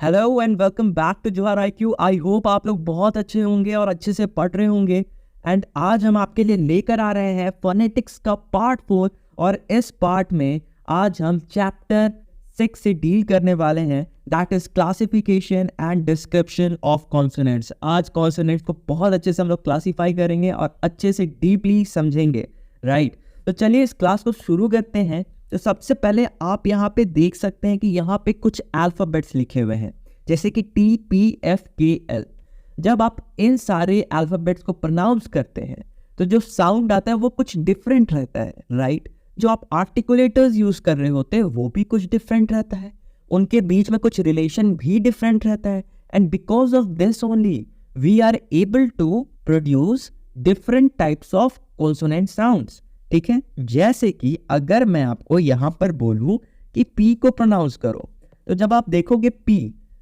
Hello and welcome back to Johar IQ। I hope आप लोग बहुत अच्छे होंगे और अच्छे से पढ़ रहे होंगे। एंड आज हम आपके लिए लेकर आ रहे हैं फोनेटिक्स का पार्ट 4। और इस पार्ट में आज हम चैप्टर 6 से डील करने वाले हैं, that is classification and description of consonants. आज कॉन्सोनेंट्स को बहुत अच्छे से हम लोग क्लासीफाई करेंगे और अच्छे से डीपली समझेंगे, राइट। तो चलिए इस क्लास को शुरू करते हैं। तो सबसे पहले आप यहाँ पे देख सकते हैं कि यहाँ पे कुछ अल्फ़ाबेट्स लिखे हुए हैं, जैसे कि TPFKL। जब आप इन सारे अल्फ़ाबेट्स को प्रोनाउंस करते हैं तो जो साउंड आता है वो कुछ डिफरेंट रहता है, राइट। जो आप आर्टिकुलेटर्स यूज़ कर रहे होते हैं वो भी कुछ डिफरेंट रहता है, उनके बीच में कुछ रिलेशन भी डिफरेंट रहता है। And because of this only we are able to produce different types of consonant sounds, ठीक है। जैसे कि अगर मैं आपको यहाँ पर बोलूँ कि P को प्रोनाउंस करो, तो जब आप देखोगे P,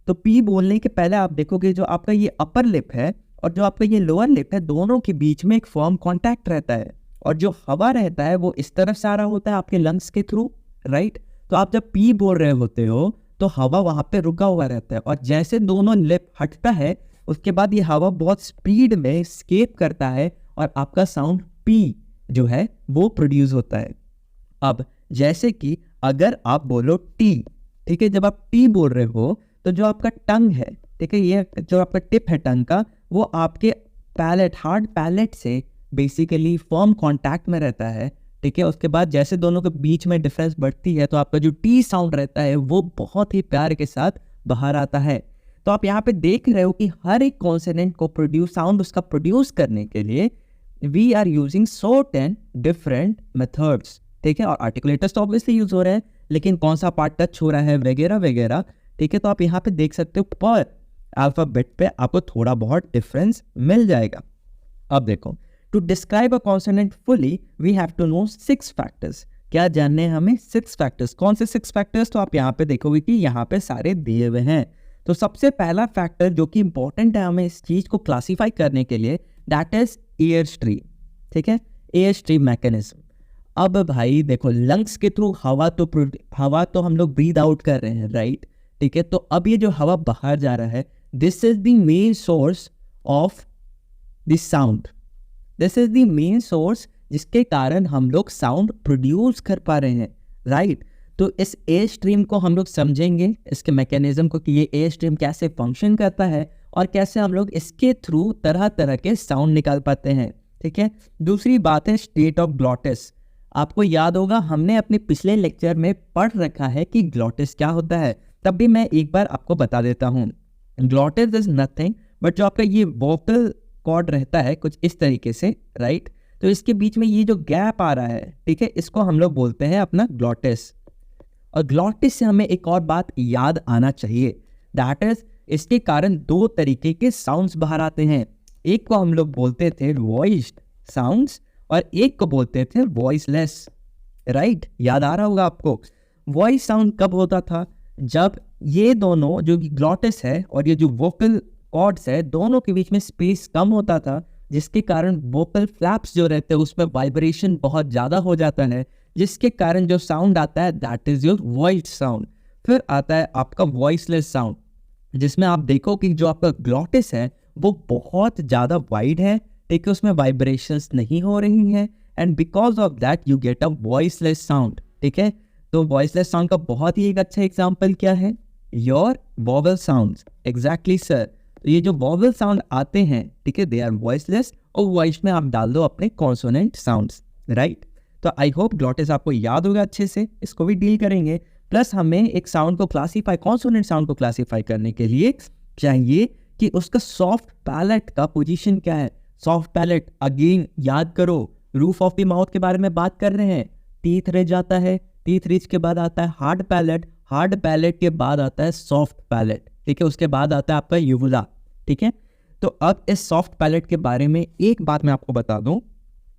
तो P बोलने के पहले आप देखोगे जो आपका ये अपर लिप है और जो आपका ये लोअर लिप है, दोनों के बीच में एक फर्म कांटेक्ट रहता है। और जो हवा रहता है वो इस तरफ से आ रहा होता है आपके लंग्स के थ्रू, राइट। तो आप जब P बोल रहे होते हो तो हवा वहाँ पे रुका हुआ रहता है, और जैसे दोनों लिप हटता है उसके बाद ये हवा बहुत स्पीड में एस्केप करता है और आपका साउंड P जो है वो प्रोड्यूस होता है। अब जैसे कि अगर आप बोलो T, ठीक है, जब आप T बोल रहे हो तो जो आपका टंग है, ठीक है, ये जो आपका टिप है टंग का, वो आपके पैलेट, हार्ड पैलेट से बेसिकली फर्म कांटेक्ट में रहता है, ठीक है। उसके बाद जैसे दोनों के बीच में डिफरेंस बढ़ती है तो आपका जो T साउंड रहता है वो बहुत ही प्यार के साथ बाहर आता है। तो आप यहाँ पे देख रहे हो कि हर एक कॉन्सोनेंट को प्रोड्यूस, साउंड उसका प्रोड्यूस करने के लिए we are using certain different methods, ठीक है। और आर्टिकुलेटर्स तो ऑब्वियसली यूज हो रहे हैं, लेकिन कौन सा पार्ट टच हो रहा है वगैरह वगैरह, ठीक है। तो आप यहाँ पे देख सकते हो पर अल्फाबेट पे आपको थोड़ा बहुत डिफरेंस मिल जाएगा। अब देखो, to describe a consonant fully we have to know 6 factors. क्या जानने हैं हमें? 6 फैक्टर्स। कौन से 6 फैक्टर्स? तो आप यहाँ पे देखोगे कि यहाँ पे सारे दिए हुए हैं। तो सबसे पहला फैक्टर जो कि इंपॉर्टेंट है हमें इस चीज को क्लासीफाई करने के लिए, दैट इज एयर स्ट्रीम, ठीक है, एयर स्ट्रीम मैकेनिज्म। अब भाई देखो, लंग्स के थ्रू हवा तो हम लोग ब्रीद आउट कर रहे हैं, राइट, ठीक है। तो अब ये जो हवा बाहर जा रहा है, this is the main source of this sound, this is the main source जिसके कारण हम लोग साउंड प्रोड्यूस कर पा रहे हैं, राइट। तो इस एयर स्ट्रीम को हम लोग समझेंगे, इसके मैकेनिज्म को, कि ये एयर स्ट्रीम कैसे फंक्शन करता है और कैसे हम लोग इसके थ्रू तरह तरह के साउंड निकाल पाते हैं, ठीक है। दूसरी बात है स्टेट ऑफ ग्लॉटिस। आपको याद होगा हमने अपने पिछले लेक्चर में पढ़ रखा है कि ग्लॉटिस क्या होता है, तब भी मैं एक बार आपको बता देता हूँ। ग्लॉटिस इज नथिंग बट जो आपका ये वोकल कॉर्ड रहता है कुछ इस तरीके से, राइट। तो इसके बीच में ये जो गैप आ रहा है, ठीक है, इसको हम लोग बोलते हैं अपना ग्लॉटिस। और ग्लॉटिस से हमें एक और बात याद आना चाहिए, दैट इज इसके कारण 2 तरीके के साउंड्स बाहर आते हैं। एक को हम लोग बोलते थे वॉइस्ड साउंड्स और एक को बोलते थे वॉइसलेस, राइट। याद आ रहा होगा आपको। वॉइस साउंड कब होता था? जब ये दोनों जो ग्लॉटिस है और ये जो वोकल कॉर्ड्स है, दोनों के बीच में स्पेस कम होता था, जिसके कारण वोकल फ्लैप्स जो रहते हैं उसमें वाइब्रेशन बहुत ज़्यादा हो जाता है, जिसके कारण जो साउंड आता है that is your voice sound. फिर आता है आपका वॉइसलेस साउंड, जिसमें आप देखो कि जो आपका ग्लॉटिस है वो बहुत ज़्यादा वाइड है, ठीक है, उसमें वाइब्रेशंस नहीं हो रही हैं, and because of that you get a voiceless sound, ठीक है। तो वॉइसलेस साउंड का बहुत ही एक अच्छा एग्जांपल क्या है? Your vowel sounds, exactly sir. तो ये जो वॉवल साउंड आते हैं, ठीक है, दे आर वॉइसलेस, और वॉइस में आप डाल दो अपने कॉन्सोनेंट साउंड्स, राइट। तो आई होप ग्लॉटिस आपको याद होगा अच्छे से, इसको भी डील करेंगे। प्लस हमें एक साउंड को क्लासीफाई, कॉन्सोनेंट साउंड को क्लासीफाई करने के लिए चाहिए कि उसका सॉफ्ट पैलेट का पोजीशन क्या है। सॉफ्ट पैलेट अगेन याद करो, रूफ ऑफ द माउथ के बारे में बात कर रहे हैं। टीथ रिज जाता है, टीथ रिज के बाद आता है हार्ड पैलेट, हार्ड पैलेट के बाद आता है सॉफ्ट पैलेट, ठीक है, उसके बाद आता है आपका यूवुला, ठीक है। तो अब इस सॉफ्ट पैलेट के बारे में एक बात मैं आपको बता दूं,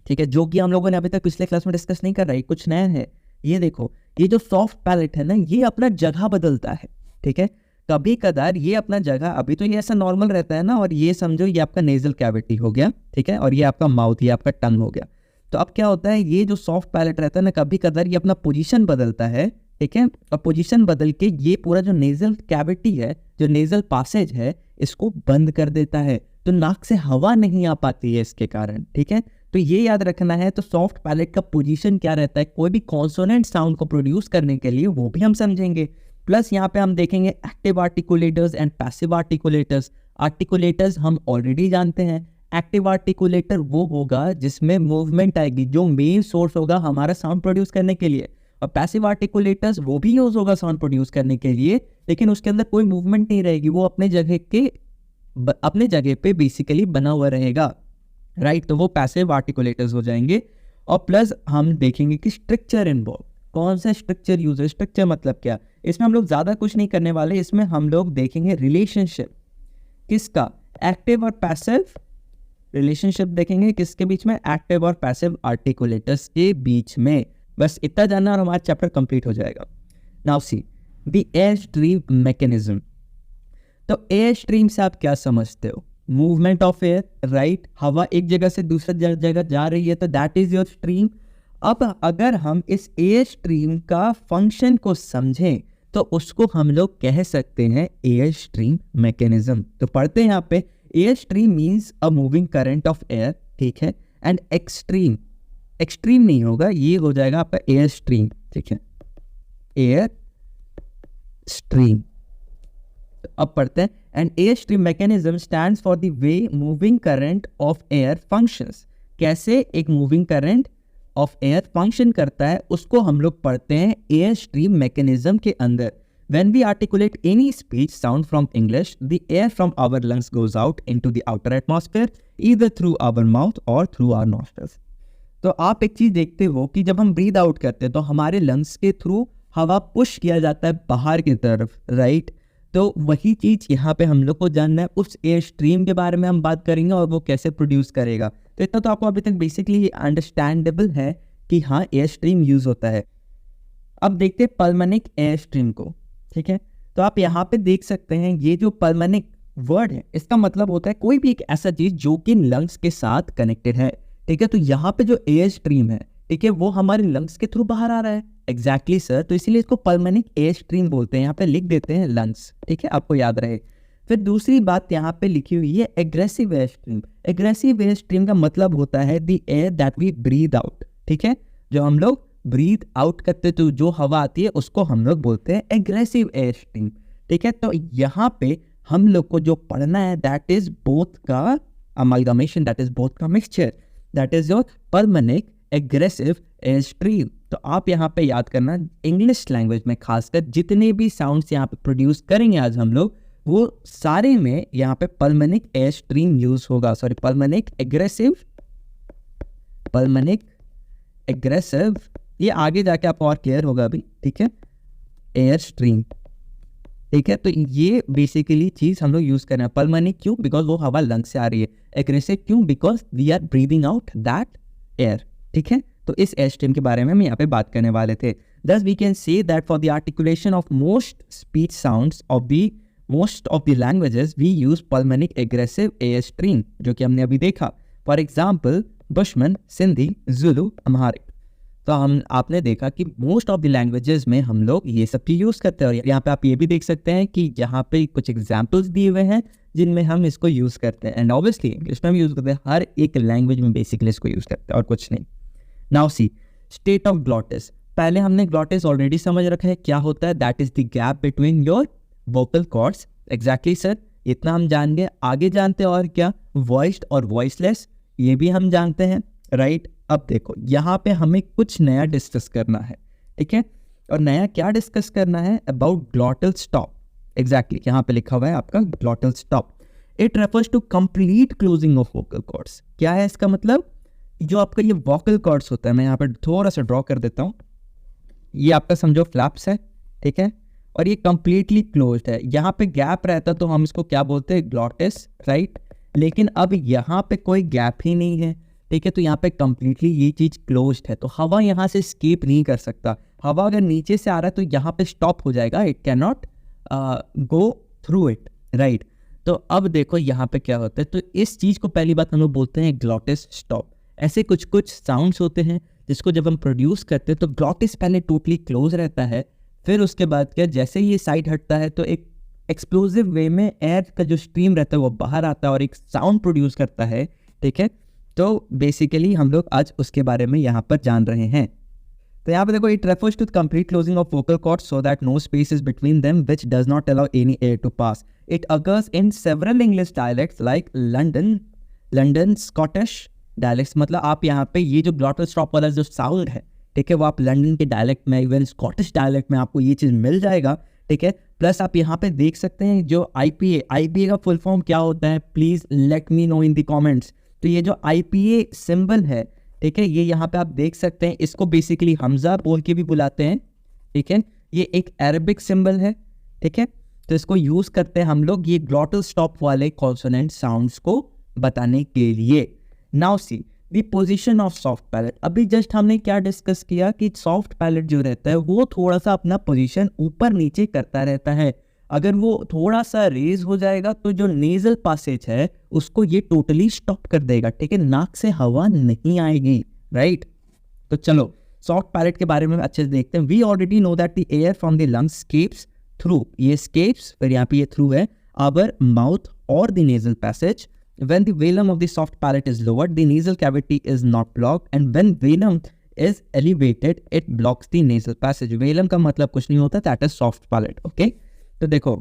ठीक है, जो कि हम लोगों ने अभी तक पिछले क्लास में डिस्कस नहीं कर रही, कुछ नया है। ये देखो, ये जो सॉफ्ट पैलेट है ना, ये अपना जगह बदलता है, ठीक है। कभी कदार ये अपना जगह, अभी तो ये ऐसा नॉर्मल रहता है ना, और ये समझो ये आपका नेजल कैविटी हो गया, ठीक है, और ये आपका माउथ, ये आपका टंग हो गया। तो अब क्या होता है, ये जो सॉफ्ट पैलेट रहता है ना, कभी कदार ये अपना पोजीशन बदलता है, ठीक है, और पोजीशन बदल के ये पूरा जो नेजल कैविटी है, जो नेजल पासेज है, इसको बंद कर देता है, तो नाक से हवा नहीं आ पाती है इसके कारण। ठीक है, तो ये याद रखना है। तो सॉफ्ट पैलेट का पोजीशन क्या रहता है, कोई भी कॉन्सोनेंट साउंड को प्रोड्यूस करने के लिए, वो भी हम समझेंगे। प्लस यहाँ पे हम देखेंगे active articulators and passive articulators. Articulators हम ऑलरेडी जानते हैं। एक्टिव आर्टिकुलेटर वो होगा जिसमें मूवमेंट आएगी, जो मेन सोर्स होगा हमारा साउंड प्रोड्यूस करने के लिए। और पैसिव आर्टिकुलेटर्स वो भी यूज होगा साउंड प्रोड्यूस करने के लिए, लेकिन उसके अंदर कोई मूवमेंट नहीं रहेगी, वो अपने जगह पे बेसिकली बना हुआ रहेगा, राइट। तो वो पैसिव आर्टिकुलेटर्स हो जाएंगे। और प्लस हम देखेंगे कि स्ट्रक्चर इन्वॉल्व, कौन सा स्ट्रक्चर यूज है। स्ट्रक्चर मतलब क्या, इसमें हम लोग ज़्यादा कुछ नहीं करने वाले, इसमें हम लोग देखेंगे रिलेशनशिप किसका, एक्टिव और पैसिव रिलेशनशिप देखेंगे किसके बीच में, एक्टिव और पैसिव आर्टिकुलेटर्स के बीच में। बस इतना जानना और हमारा चैप्टर कंप्लीट हो जाएगा। Now see the air stream mechanism. तो एयर स्ट्रीम से आप क्या समझते हो, मूवमेंट ऑफ एयर, राइट। हवा एक जगह से दूसरी जगह जा रही है, तो दैट इज योर स्ट्रीम। अब अगर हम इस एयर स्ट्रीम का फंक्शन को समझें तो उसको हम लोग कह सकते हैं एयर स्ट्रीम मैकेनिज्म। तो पढ़ते हैं यहाँ पे, air stream means a moving current of air, ठीक है। एंड एक्सट्रीम, एक्सट्रीम नहीं होगा, ये हो जाएगा आपका एयर स्ट्रीम, ठीक है, एयर स्ट्रीम। तो अब पढ़ते हैं, and air stream mechanism stands for the way moving current of air functions. कैसे एक moving current of air function करता है उसको हम लोग पढ़ते हैं एयर स्ट्रीम मैकेनिज्म के अंदर। When we articulate any speech sound from English, the air from our lungs goes out into the outer atmosphere, either through our mouth or through our nostrils. तो आप एक चीज देखते हो कि जब हम ब्रीद आउट करते हैं तो हमारे लंग्स के थ्रू हवा पुश किया जाता है बाहर की तरफ, राइट। तो वही चीज यहाँ पे हम लोग को जानना है, उस एयर स्ट्रीम के बारे में हम बात करेंगे और वो कैसे प्रोड्यूस करेगा। तो इतना तो आपको अभी तक बेसिकली अंडरस्टैंडेबल है कि हाँ एयर स्ट्रीम यूज होता है। अब देखते हैं पल्मोनिक एयर स्ट्रीम को, ठीक है। तो आप यहाँ पे देख सकते हैं, ये जो पल्मोनिक वर्ड है इसका मतलब होता है कोई भी एक ऐसा चीज जो कि लंग्स के साथ कनेक्टेड है, ठीक है। तो यहाँ पे जो एयर स्ट्रीम है, ठीक है, वो हमारे लंग्स के थ्रू बाहर आ रहा है। एग्जैक्टली सर, तो इसीलिए इसको पल्मोनिक एयर स्ट्रीम बोलते हैं। यहाँ पे लिख देते हैं लंग्स, ठीक है, आपको याद रहे। फिर दूसरी बात यहाँ पे लिखी हुई है egressive air stream. Egressive air stream का मतलब होता है the air that we breathe out, ठीक है। जो हम लोग ब्रीथ आउट करते तो जो हवा आती है उसको हम लोग बोलते हैं एग्रेसिव एयर स्ट्रीम, ठीक है। तो यहाँ पे हम लोग को जो पढ़ना है दैट इज बोथ का अमालगमेशन, दैट इज बोथ का mixture, that is your pulmonic aggressive air stream. तो आप यहाँ पे याद करना, इंग्लिश लैंग्वेज में खासकर जितने भी साउंड्स यहाँ पे प्रोड्यूस करेंगे आज हम लोग, वो सारे में यहाँ पे पल्मोनिक एयर स्ट्रीम यूज होगा। सॉरी, पल्मोनिक एग्रेसिव, ये आगे जाके आपको और क्लियर होगा अभी, ठीक है, एयर स्ट्रीम, ठीक है। तो ये बेसिकली चीज हम लोग यूज कर रहे हैं। पल्मोनिक क्यों, बिकॉज वो हवा लंग से आ रही है। एग्रेसिव क्यों, because we are breathing out that air, ठीक है। तो इस एयर स्ट्रीम के बारे में हम यहाँ पे बात करने वाले थे। Thus we can say that for the articulation of most speech sounds of the most of the languages we use pulmonic aggressive air stream, जो कि हमने अभी देखा। For example, Bushman, Sindhi, Zulu, Amharic। तो आपने देखा कि मोस्ट ऑफ द लैंग्वेजेस में हम लोग ये सब चीज यूज करते हैं। और यहाँ पे आप ये भी देख सकते हैं कि यहाँ पे कुछ एग्जाम्पल्स दिए हुए हैं जिनमें हम इसको यूज करते हैं। एंड ऑब्वियसली इंग्लिश में भी यूज करते हैं, हर एक लैंग्वेज में बेसिकली इसको यूज करते हैं और कुछ नहीं। Now see state of glottis. पहले हमने ग्लॉटिस ऑलरेडी समझ रखा है क्या होता है, that is the gap between your vocal cords. Exactly sir, इतना हम जान गए। आगे जानते हैं और क्या, वॉइस्ड और वॉइसलेस, ये भी हम जानते हैं, राइट। अब देखो यहाँ पे हमें कुछ नया डिस्कस करना है, ठीक है। और नया क्या डिस्कस करना है, अबाउट ग्लॉटल स्टॉप। एग्जैक्टली यहाँ पे लिखा हुआ है आपका glottal stop. It refers to complete closing of vocal cords. क्या है इसका मतलब, जो आपका ये वोकल कॉर्ड्स होता है, मैं यहाँ पर थोड़ा सा ड्रॉ कर देता हूँ। ये आपका समझो फ्लैप्स है, ठीक है, और ये कंप्लीटली क्लोज्ड है। यहाँ पे गैप रहता तो हम इसको क्या बोलते हैं, ग्लॉटिस, राइट। लेकिन अब यहाँ पे कोई गैप ही नहीं है, ठीक है। तो यहाँ पे कंप्लीटली ये चीज क्लोज्ड है, तो हवा यहाँ से स्केप नहीं कर सकता। हवा अगर नीचे से आ रहा है तो यहाँ पे स्टॉप हो जाएगा, it can not go through it, right. तो अब देखो यहाँ पे क्या होता है, तो इस चीज को पहली बात हम लोग बोलते हैं ग्लॉटिस स्टॉप। ऐसे कुछ कुछ साउंड्स होते हैं जिसको जब हम प्रोड्यूस करते हैं तो ग्लॉटिस पहले टोटली क्लोज रहता है, फिर उसके बाद क्या, जैसे ये साइड हटता है तो एक एक्सप्लोसिव वे में एयर का जो स्ट्रीम रहता है वो बाहर आता है और एक साउंड प्रोड्यूस करता है, ठीक है। तो बेसिकली हम लोग आज उसके बारे में यहाँ पर जान रहे हैं। तो यहाँ पे देखो, it refers to complete closing of vocal cords so that no space is between them which does not allow any air to pass. It occurs in several English dialects like London Scottish dialects. मतलब आप यहाँ पे ये जो ग्लॉटल stop वाला जो sound है, ठीक है, वो आप लंदन के डायलेक्ट में, इवन स्कॉटिश डायलेक्ट में आपको ये चीज़ मिल जाएगा, ठीक है। प्लस आप यहाँ पे देख सकते हैं जो आईपीए का फुल फॉर्म क्या होता है, please let me know in the comments. तो ये जो आईपीए सिंबल है, ठीक है, ये यहाँ पे आप देख सकते हैं, इसको बेसिकली हमजा बोल के भी बुलाते हैं, ठीक है। ये एक अरबिक सिंबल है, ठीक है। तो इसको यूज़ करते हैं हम लोग ये ग्लॉटल स्टॉप वाले कॉन्सोनेंट साउंड्स को बताने के लिए। Now see the position of soft palate. अभी जस्ट हमने क्या डिस्कस किया कि सॉफ्ट पैलेट जो रहता है वो थोड़ा सा अपना पोजीशन ऊपर नीचे करता रहता है। अगर वो थोड़ा सा रेज हो जाएगा तो जो नेजल पासेज है उसको ये टोटली स्टॉप कर देगा, ठीक है, नाक से हवा नहीं आएगी, राइट। तो चलो सॉफ्ट पैलेट के बारे में अच्छे से देखते हैं। We already know that the air from the lungs escapes through, ये स्केप्स, फिर यहाँ पे ये थ्रू है, आवर माउथ और the nasal passage. When the velum of the soft palate is lowered, the nasal cavity is not blocked, and when velum is elevated, it blocks the nasal passage. velum का मतलब कुछ नहीं होता, that is soft palate, okay? तो देखो,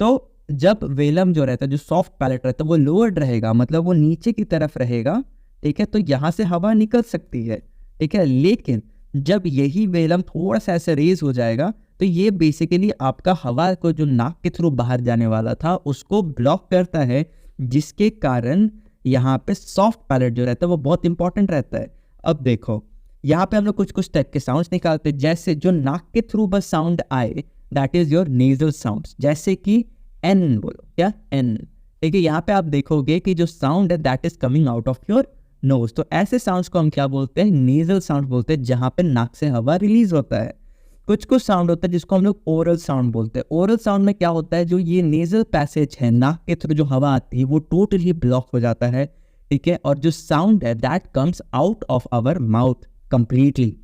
तो जब Welham जो रहता है, जो सॉफ्ट पैलेट रहता है, वो लोअर्ड रहेगा, मतलब वो नीचे की तरफ रहेगा, ठीक है, तो यहाँ से हवा निकल सकती है, ठीक है। लेकिन जब यही वेलम थोड़ा सा ऐसे रेज हो जाएगा तो ये बेसिकली आपका हवा को जो नाक के थ्रू बाहर जाने वाला था उसको ब्लॉक करता है, जिसके कारण यहाँ पे सॉफ्ट पैलेट जो रहता है वो बहुत इंपॉर्टेंट रहता है। अब देखो यहाँ पे हम लोग कुछ टाइप के साउंड्स निकालते हैं, जैसे जो नाक के थ्रू बस साउंड आए, that is your nasal sounds, जैसे कि एन बोलो, क्या एन, ठीक है। यहाँ पे आप देखोगे कि जो साउंड है that is coming out of your nose, तो ऐसे साउंड्स को हम क्या बोलते हैं, नेजल साउंड बोलते हैं, जहाँ पे नाक से हवा रिलीज होता है। कुछ साउंड होता है जिसको हम लोग ओरल साउंड बोलते हैं। ओरल साउंड में क्या होता है, जो ये नेजल पैसेज है, नाक के थ्रू जो हवा आती है वो टोटली ब्लॉक हो जाता है, ठीक है, और जो साउंड है that comes out of our mouth completely,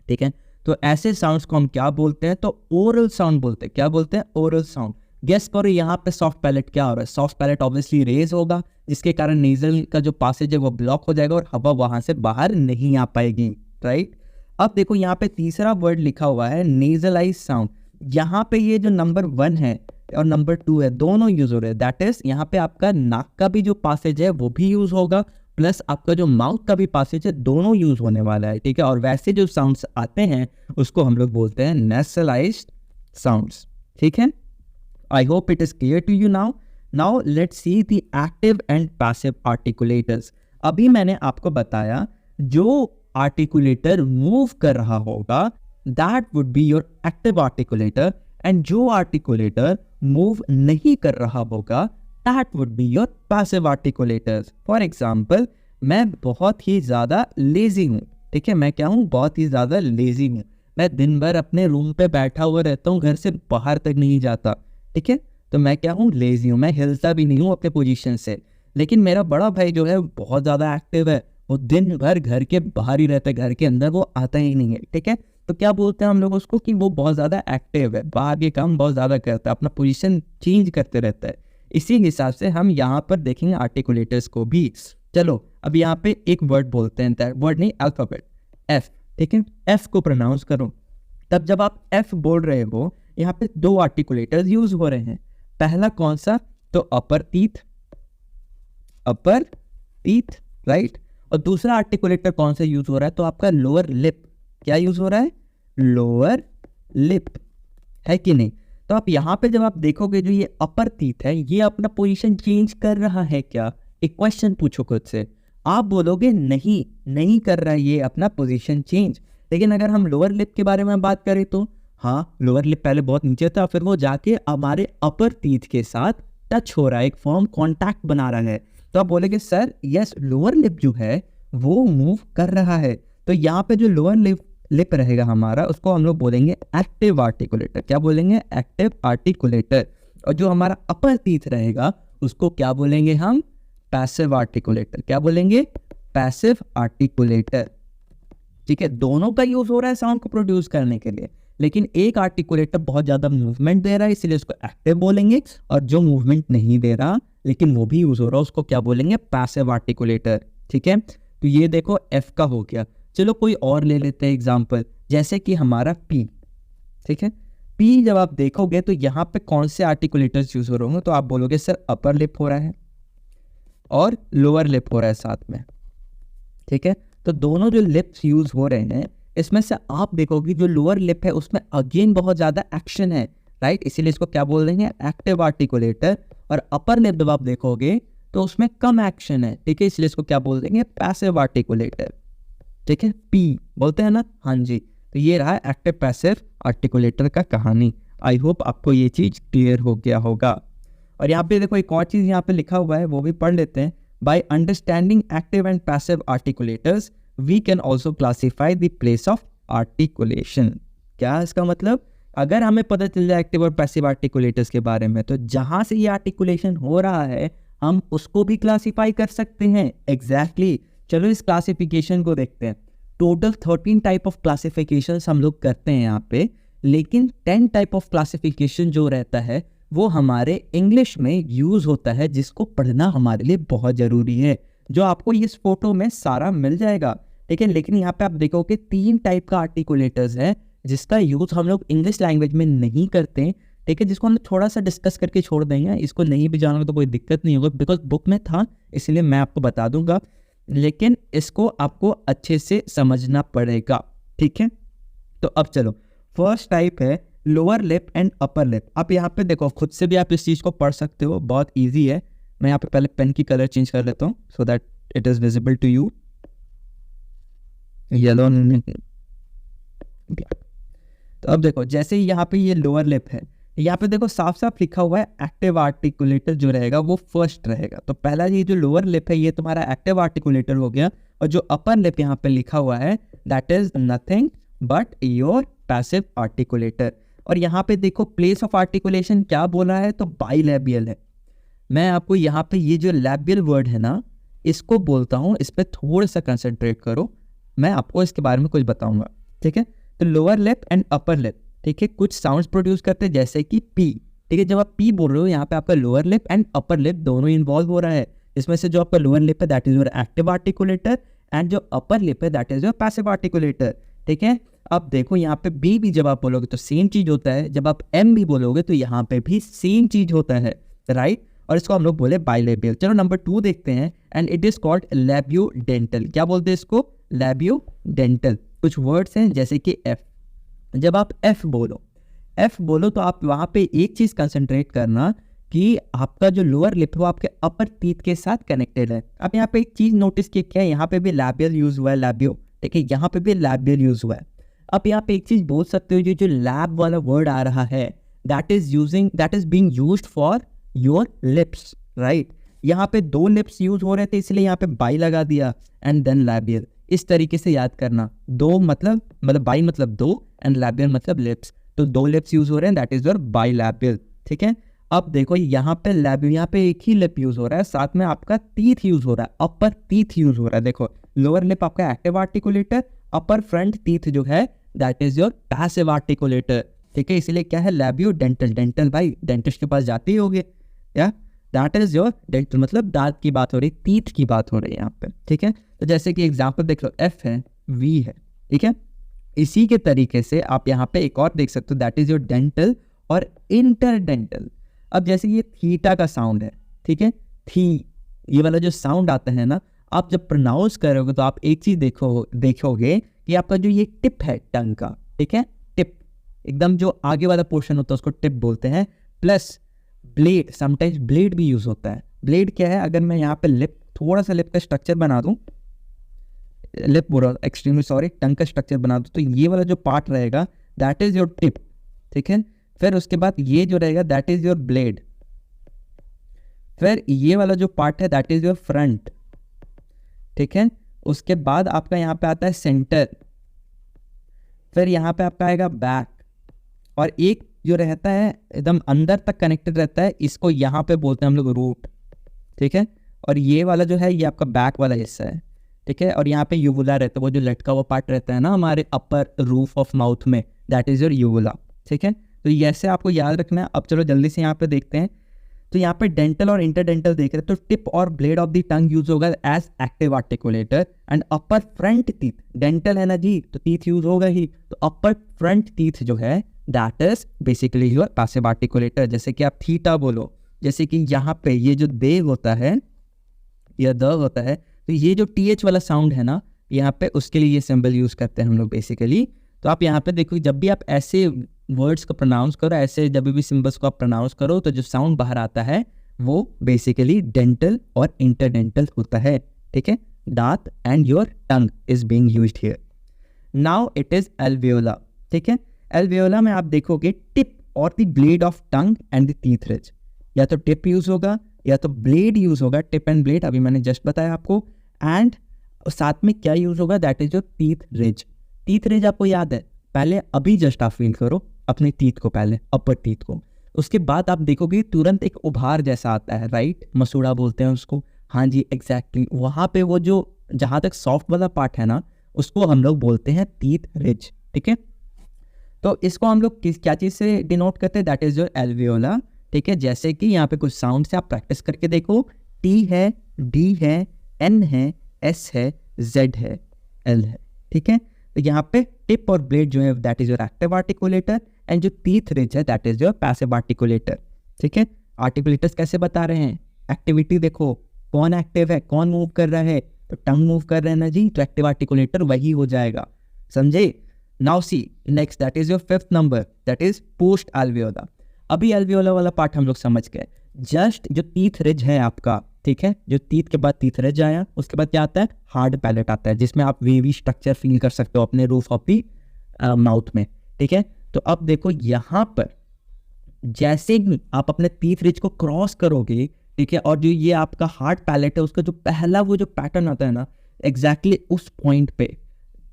ठीक है। तो ऐसे साउंड्स को हम क्या बोलते हैं, तो ओरल साउंड बोलते हैं। क्या बोलते हैं, ओरल साउंड। गेस करो यहाँ पे सॉफ्ट पैलेट क्या हो रहा है, सॉफ्ट पैलेट ऑब्वियसली रेज होगा, जिसके कारण नेजल का जो पासेज है वो ब्लॉक हो जाएगा और हवा वहां से बाहर नहीं आ पाएगी, राइट। अब देखो यहाँ पे तीसरा वर्ड लिखा हुआ है नेजलाइज साउंड। यहाँ पे ये जो नंबर 1 है और नंबर 2 है दोनों यूज हो रहे हैं, दैट इज यहाँ पे आपका नाक का भी जो पासेज है वो भी यूज होगा, प्लस आपका जो माउथ का भी पासेज है, दोनों यूज होने वाला है, ठीक है। और वैसे जो साउंड्स आते हैं उसको हम लोग बोलते हैं नेसलाइज्ड साउंड्स, ठीक है। I hope it is clear to you now. Now let's see the active and passive articulators. अभी मैंने आपको बताया जो आर्टिकुलेटर मूव कर रहा होगा that would be your active articulator, and जो आर्टिकुलेटर मूव नहीं कर रहा होगा that would be your passive articulators. For example, मैं बहुत ही ज़्यादा लेजी हूँ, ठीक है, मैं क्या हूँ, बहुत ही ज़्यादा लेजी हूँ, मैं दिन भर अपने रूम पे बैठा हुआ रहता हूँ, घर से बाहर तक नहीं जाता, ठीक है, तो मैं क्या हूँ, लेजी हूँ, मैं हिलता भी नहीं हूँ अपने पोजीशन से। लेकिन मेरा बड़ा भाई जो है बहुत ज़्यादा एक्टिव है, वो दिन भर घर के बाहर ही रहता है, घर के अंदर वो आता ही नहीं है, ठीक है। तो क्या बोलते हैं हम लोग उसको कि वो बहुत ज़्यादा एक्टिव है, बाहर के काम बहुत ज़्यादा करता है, अपना पोजीशन चेंज करते रहता है। इसी हिसाब से हम यहाँ पर देखेंगे आर्टिकुलेटर्स को भी। चलो अब यहाँ पे एक वर्ड बोलते हैं, वर्ड नहीं, अल्फाबेट एफ, ठीक है, एफ को प्रोनाउंस करो। तब जब आप एफ बोल रहे हो, यहाँ पे 2 आर्टिकुलेटर्स यूज हो रहे हैं। पहला कौन सा, तो अपर टीथ, राइट। और दूसरा आर्टिकुलेटर कौन सा यूज हो रहा है, तो आपका लोअर लिप। क्या यूज हो रहा है, लोअर लिप, है कि नहीं। तो आप यहाँ पे जब आप देखोगे जो ये अपर टीथ है ये अपना पोजीशन चेंज कर रहा है क्या, एक क्वेश्चन पूछो खुद से, आप बोलोगे नहीं कर रहा है ये अपना पोजीशन चेंज। लेकिन अगर हम लोअर लिप के बारे में बात करें तो हाँ, लोअर लिप पहले बहुत नीचे था, फिर वो जाके हमारे अपर टीथ के साथ टच हो रहा है, एक फॉर्म कॉन्टैक्ट बना रहा है। तो आप बोलेंगे सर यस, लोअर लिप जो है वो मूव कर रहा है। तो यहाँ पे जो लोअर लिप रहेगा हमारा, उसको हम लोग बोलेंगे एक्टिव आर्टिकुलेटर। क्या बोलेंगे, एक्टिव आर्टिकुलेटर। और जो हमारा अपर टीथ रहेगा उसको क्या बोलेंगे हम, पैसिव आर्टिकुलेटर। क्या बोलेंगे, पैसिव आर्टिकुलेटर, ठीक है। दोनों का यूज हो रहा है साउंड को प्रोड्यूस करने के लिए, लेकिन एक आर्टिकुलेटर बहुत ज़्यादा मूवमेंट दे रहा है इसलिए उसको एक्टिव बोलेंगे, और जो मूवमेंट नहीं दे रहा लेकिन वो भी यूज़ हो रहा है उसको क्या बोलेंगे, पैसिव आर्टिकुलेटर। ठीक है, तो ये देखो एफ का हो गया। चलो कोई और ले लेते हैं एग्जाम्पल, जैसे कि हमारा पी। ठीक है, पी जब आप देखोगे तो यहाँ पे कौन से आर्टिकुलेटर्स यूज़ हो रहे होंगे, तो आप बोलोगे सर अपर लिप हो रहा है और लोअर लिप हो रहा है साथ में। ठीक है, तो दोनों जो लिप्स यूज़ हो रहे हैं इसमें से आप देखोगे जो लोअर लिप है उसमें अगेन बहुत ज़्यादा एक्शन है, राइट, इसीलिए इसको क्या बोल देंगे, एक्टिव आर्टिकुलेटर। और अपर लिप जब आप देखोगे तो उसमें कम एक्शन है, ठीक है, इसलिए इसको क्या बोल देंगे, पैसिव आर्टिकुलेटर। ठीक है, पी बोलते हैं ना, हाँ जी। तो ये रहा एक्टिव पैसिव आर्टिकुलेटर का कहानी। आई होप आपको ये चीज़ क्लियर हो गया होगा। और यहाँ पे देखो एक और चीज़ यहाँ पे लिखा हुआ है वो भी पढ़ लेते हैं। By understanding active and passive articulators we can also classify the place of articulation. क्या इसका मतलब, अगर हमें पता चल जाए एक्टिव और पैसिव आर्टिकुलेटर्स के बारे में तो जहाँ से ये आर्टिकुलेशन हो रहा है हम उसको भी क्लासीफाई कर सकते हैं। एग्जैक्टली चलो इस क्लासिफिकेशन को देखते हैं। टोटल 13 टाइप ऑफ क्लासिफिकेशन हम लोग करते हैं यहाँ पे, लेकिन 10 टाइप ऑफ क्लासिफिकेशन जो रहता है वो हमारे इंग्लिश में यूज़ होता है, जिसको पढ़ना हमारे लिए बहुत ज़रूरी है, जो आपको इस फोटो में सारा मिल जाएगा। ठीक है, लेकिन यहाँ पे आप देखोगे 3 टाइप का आर्टिकुलेटर्स है जिसका यूज़ हम लोग इंग्लिश लैंग्वेज में नहीं करते। ठीक है, जिसको हम थोड़ा सा डिस्कस करके छोड़ देंगे, इसको नहीं भी जाना तो कोई दिक्कत नहीं होगा बिकॉज बुक में था, इसलिए मैं आपको बता दूंगा, लेकिन इसको आपको अच्छे से समझना पड़ेगा। ठीक है, तो अब चलो फर्स्ट टाइप है lower lip and upper lip. आप यहाँ पे देखो खुद से भी आप इस चीज़ को पढ़ सकते हो, बहुत ईजी है। मैं यहाँ पे पहले पेन की कलर चेंज कर लेता हूँ so that it is visible to you, yellow. तो अब देखो जैसे ही यहाँ पे ये लोअर लिप है, यहाँ पे देखो साफ साफ लिखा हुआ है एक्टिव आर्टिकुलेटर जो रहेगा वो फर्स्ट रहेगा। तो पहला ये जो लोअर लिप है ये तुम्हारा एक्टिव आर्टिकुलेटर हो गया, और जो अपर लिप यहाँ पे लिखा हुआ है that is nothing but your passive articulator. और यहाँ पे देखो प्लेस ऑफ आर्टिकुलेशन क्या बोला है, तो बाइलैबियल है। मैं आपको यहाँ पे ये जो लैबियल वर्ड है ना इसको बोलता हूँ, इस पर थोड़ा सा कंसंट्रेट करो, मैं आपको इसके बारे में कुछ बताऊंगा। ठीक है, तो lower lip and upper lip, ठीक है, कुछ साउंड्स प्रोड्यूस करते हैं जैसे कि पी। ठीक है, जब आप पी बोल रहे हो यहाँ पे आपका lower lip and upper lip दोनों इन्वॉल्व हो रहा है। इसमें से जो आपका लोअर लिप है that is your active articulator and जो अपर लिप है that is your passive articulator. ठीक है, अब देखो यहाँ पे बी भी जब आप बोलोगे तो सेम चीज होता है, जब आप एम भी बोलोगे तो यहाँ पे भी सेम चीज होता है, राइट। और इसको हम लोग बोले बाइलेबियल। चलो नंबर 2 देखते हैं, एंड इट इज कॉल्ड लैबियोडेंटल। क्या बोलते हैं इसको, लैबियोडेंटल। कुछ वर्ड्स हैं जैसे कि एफ। जब आप एफ बोलो तो आप वहाँ पे एक चीज़ कंसंट्रेट करना कि आपका जो लोअर लिप है वो आपके अपर टीथ के साथ कनेक्टेड है। अब यहाँ पे एक चीज़ नोटिस की क्या है, यहाँ पे भी लैबियल यूज हुआ है, लैबियो। ठीक है, यहाँ पे भी लैबियल यूज हुआ है। अब यहाँ पे एक चीज़ बोल सकते हो, जो लैब वाला वर्ड आ रहा है that is being used for your lips, right. यहाँ पे 2 लिप्स यूज हो रहे थे इसलिए यहाँ पे बाई लगा दिया एंड देन लैबियल। इस तरीके से याद करना, 2 मतलब बाई मतलब 2 एंड लैबियल मतलब लिप्स, तो 2 लिप्स यूज हो रहे हैं दैट इज योर बाइलैबियल। ठीक है, अब देखो यहाँ पे लैबियल, यहाँ पे एक ही लिप यूज हो रहा है, साथ में आपका टीथ यूज हो रहा है, अपर टीथ यूज हो रहा है। देखो लोअर लिप आपका एक्टिव आर्टिकुलेटर, अपर फ्रंट टीथ जो है that is your passive articulator. ठीक है, इसलिए क्या है लैबियोडेंटल। डेंटल भाई डेंटिस्ट के पास जाते ही होगे, या दैट इज योर डेंटल, मतलब दांत की बात हो रही, टीथ की बात हो रही है यहाँ पे। ठीक है, तो जैसे कि एग्जाम्पल देख लो, एफ है, वी है। ठीक है, इसी के तरीके से आप यहाँ पे एक और देख सकते हो दैट इज योर डेंटल और इंटरडेंटल। अब जैसे ये थीटा का साउंड है, ठीक है, थी, ये वाला जो साउंड आता है ना, आप जब प्रोनाउंस करोगे तो आप एक चीज देखोगे कि आपका जो ये टिप है टंग का, ठीक है, टिप एकदम जो आगे वाला पोर्शन होता है उसको टिप बोलते हैं, प्लस ब्लेड, समटाइम्स ब्लेड भी यूज होता है। ब्लेड क्या है, अगर मैं यहाँ पे लिप थोड़ा सा लिप का स्ट्रक्चर बना दूं, लिप बोल रहा हूँ, एक्सट्रीमली सॉरी, टंग का स्ट्रक्चर बना दूं, तो ये वाला जो पार्ट रहेगा दैट इज योर टिप। ठीक है, फिर उसके बाद ये जो रहेगा दैट इज योर ब्लेड, फिर ये वाला जो पार्ट है दैट इज योर फ्रंट। ठीक है, उसके बाद आपका यहाँ पे आता है सेंटर, फिर यहाँ पे आपका आएगा बैक, और एक जो रहता है एकदम अंदर तक कनेक्टेड रहता है, इसको यहाँ पे बोलते हैं हम लोग रूट। ठीक है, और ये वाला जो है ये आपका बैक वाला हिस्सा है। ठीक है, और यहाँ पे यूवुला रहता है, वो जो लटका हुआ पार्ट रहता है ना हमारे अपर रूफ ऑफ माउथ में, दैट इज योर यूवुला, ठीक है। तो ये ऐसे आपको याद रखना है। अब चलो जल्दी से यहाँ पे देखते हैं। तो यहाँ पे डेंटल और इंटरडेंटल देख रहे हैं, तो टिप और blade of the tongue use होगा as active articulator and upper front teeth, dental है ना जी, तो टीथ यूज होगा ही, तो अपर फ्रंट टीथ जो है that is basically your passive articulator. जैसे कि आप थीटा बोलो, जैसे कि यहाँ पे ये जो दे होता है या द होता है, तो ये जो TH वाला साउंड है ना यहाँ पे, उसके लिए ये सिंबल यूज करते हैं हम लोग बेसिकली। तो आप यहाँ पे देखो, जब भी आप ऐसे वर्ड्स को प्रोनाउंस करो, ऐसे जब भी सिंबल्स को आप प्रोनाउंस करो, तो जो साउंड बाहर आता है वो बेसिकली डेंटल और इंटरडेंटल होता है, ठीक है। दांत and your tongue is being used here. Now it is alveola, ठीक है। एल्वियोला में आप देखोगे टिप और the blade of tongue and the teeth ridge, या तो टिप यूज होगा या तो ब्लेड यूज होगा, टिप एंड ब्लेड अभी मैंने जस्ट बताया आपको। एंड साथ में क्या यूज होगा, that is your teeth ridge. Teeth ridge आपको याद है, पहले अभी जस्ट आप फील करो अपने टीथ को, पहले अपर टीथ को, उसके बाद आप देखोगे तुरंत एक उभार जैसा आता है, राइट, मसूड़ा बोलते हैं उसको, हाँ जी एग्जैक्टली। वहाँ पे वो जो जहाँ तक सॉफ्ट वाला पार्ट है ना, उसको हम लोग बोलते हैं टीथ रिज, ठीक है। तो इसको हम लोग क्या चीज़ से डिनोट करते हैं, दैट इज योर एल्वियोला, ठीक है। जैसे कि यहाँ पे कुछ साउंड से आप प्रैक्टिस करके देखो, टी है, डी है, एन है, एस है, जेड है, एल है, ठीक है। तो यहाँ पे टिप और ब्लेड जो है that is your active articulator and जो टीथ रिज है that is your passive articulator, ठीक है। आर्टिकुलेटर्स कैसे बता रहे हैं, एक्टिविटी देखो, कौन एक्टिव है, कौन मूव कर रहा है, तो टंग मूव कर रहे हैं ना जी, तो एक्टिव आर्टिकुलेटर वही हो जाएगा, समझे। Now see next, that is your fifth number, that is post alveola. अभी एल्वियोला वाला पार्ट हम लोग समझ गए। जस्ट जो टीथ रिज है आपका, ठीक है, जो टीथ के बाद टीथ रिज आया, उसके बाद क्या आता है, हार्ड पैलेट आता है, जिसमें आप वेवी स्ट्रक्चर फील कर सकते हो अपने रूफ ऑफ दी माउथ में, ठीक है। तो अब देखो यहाँ पर जैसे ही आप अपने टीथ रिज को क्रॉस करोगे, ठीक है, और जो ये आपका हार्ड पैलेट है उसका जो पहला वो जो पैटर्न आता है ना, एग्जैक्टली उस पॉइंट पे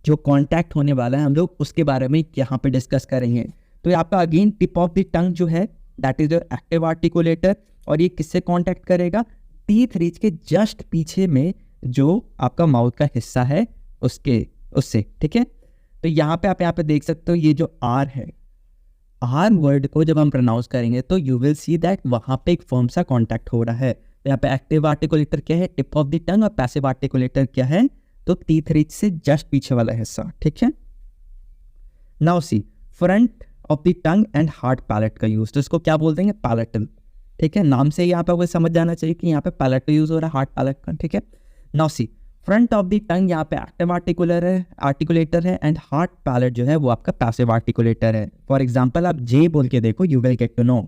जो कांटेक्ट होने वाला है, हम लोग उसके बारे में यहाँ पे डिस्कस करेंगे। तो ये आपका अगेन टिप ऑफ द टंग जो है that is your active articulator, और ये किससे कांटेक्ट करेगा, टीथ रिज के जस्ट पीछे में जो आपका माउथ का हिस्सा है उससे, ठीक है। तो यहाँ पे आप यहाँ पे देख सकते हो ये जो आर है, आर वर्ड को जब हम प्रोनाउंस करेंगे तो यू विल सी दैट वहाँ पे एक फर्म सा कांटेक्ट हो रहा है। तो यहाँ पे एक्टिव आर्टिकुलेटर क्या है, टिप ऑफ द टंग, और पैसिव आर्टिकुलेटर क्या है, तो टीथ रिज से जस्ट पीछे वाला हिस्सा, ठीक है। Now see front of the tongue and hard palette का यूज, तो इसको क्या बोलते हैं, पैलेटल, ठीक है। नाम से यहाँ पे आपको समझ जाना चाहिए कि यहाँ पे पैलेट यूज हो रहा है, हार्ड पैलेट का, ठीक है। Now see front of the tongue यहाँ पे एक्टिव आर्टिकुलेटर है एंड हार्ड पैलेट जो है वो आपका पैसिव आर्टिकुलेटर है। फॉर एग्जांपल आप जे बोल के देखो, you will get to know.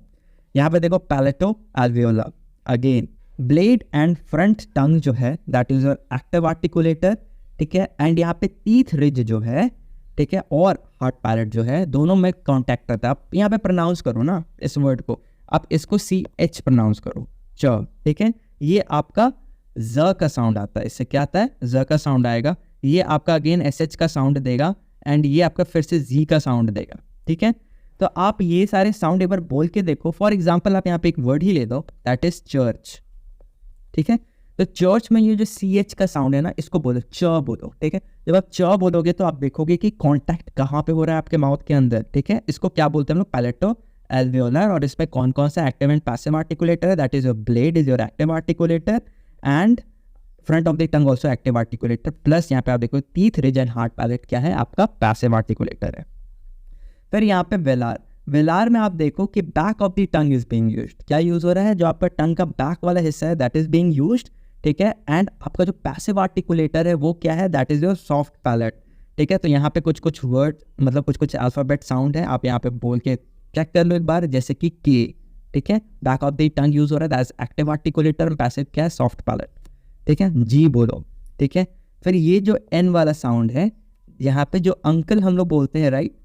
यहाँ पे देखो palato alveolar, again blade and front tongue जो है that is your active articulator, ठीक है। एंड यहाँ पे टीथ रिज जो है, ठीक है, और हार्ड पैलेट जो है, दोनों में कॉन्टैक्ट करता है। आप यहाँ पे प्रोनाउंस करो ना इस वर्ड को, आप इसको CH प्रोनाउंस करो, च, ठीक है। ये आपका ज का साउंड आता है, इससे क्या आता है, ज का साउंड आएगा। ये आपका अगेन SH का साउंड देगा एंड ये आपका फिर से Z का साउंड देगा, ठीक है। तो आप ये सारे साउंड एक बार बोल के देखो। फॉर एग्जाम्पल आप यहाँ पे एक वर्ड ही ले दो, दैट इज चर्च, ठीक है। तो चर्च में ये जो CH का साउंड है ना, इसको बोलो, च बोलो, ठीक है। जब आप च बोलोगे तो आप देखोगे कि कॉन्टैक्ट कहाँ पे हो रहा है आपके माउथ के अंदर, ठीक है। इसको क्या बोलते हैं हम लोग, पैलेटो एल्वियोलर। और इसमें कौन कौन सा एक्टिव एंड पैसिव आर्टिकुलेटर है, that is your blade is your active articulator and front of the tongue also active articulator, plus यहाँ पे आप देखो teeth ridge and hard palette क्या है, आपका पैसिव आर्टिकुलेटर है। फिर यहाँ पे वेलार, वेलार में आप देखो कि back of the tongue is being used, क्या यूज हो रहा है, जो आपका टंग का बैक वाला हिस्सा है दैट इज बीइंग यूज्ड, ठीक है। एंड आपका जो पैसिव आर्टिकुलेटर है वो क्या है, that is your soft palate, ठीक है। तो यहाँ पे कुछ कुछ वर्ड मतलब कुछ कुछ अल्फाबेट साउंड है, आप यहाँ पे बोल के चेक कर लो एक बार, जैसे कि के, ठीक है, back of the tongue use हो रहा है, that is active articulator, passive क्या है, सॉफ्ट पैलेट, ठीक है। जी बोलो, ठीक है। फिर ये जो एन वाला साउंड है, यहाँ पे जो अंकल हम लोग बोलते हैं, राइट,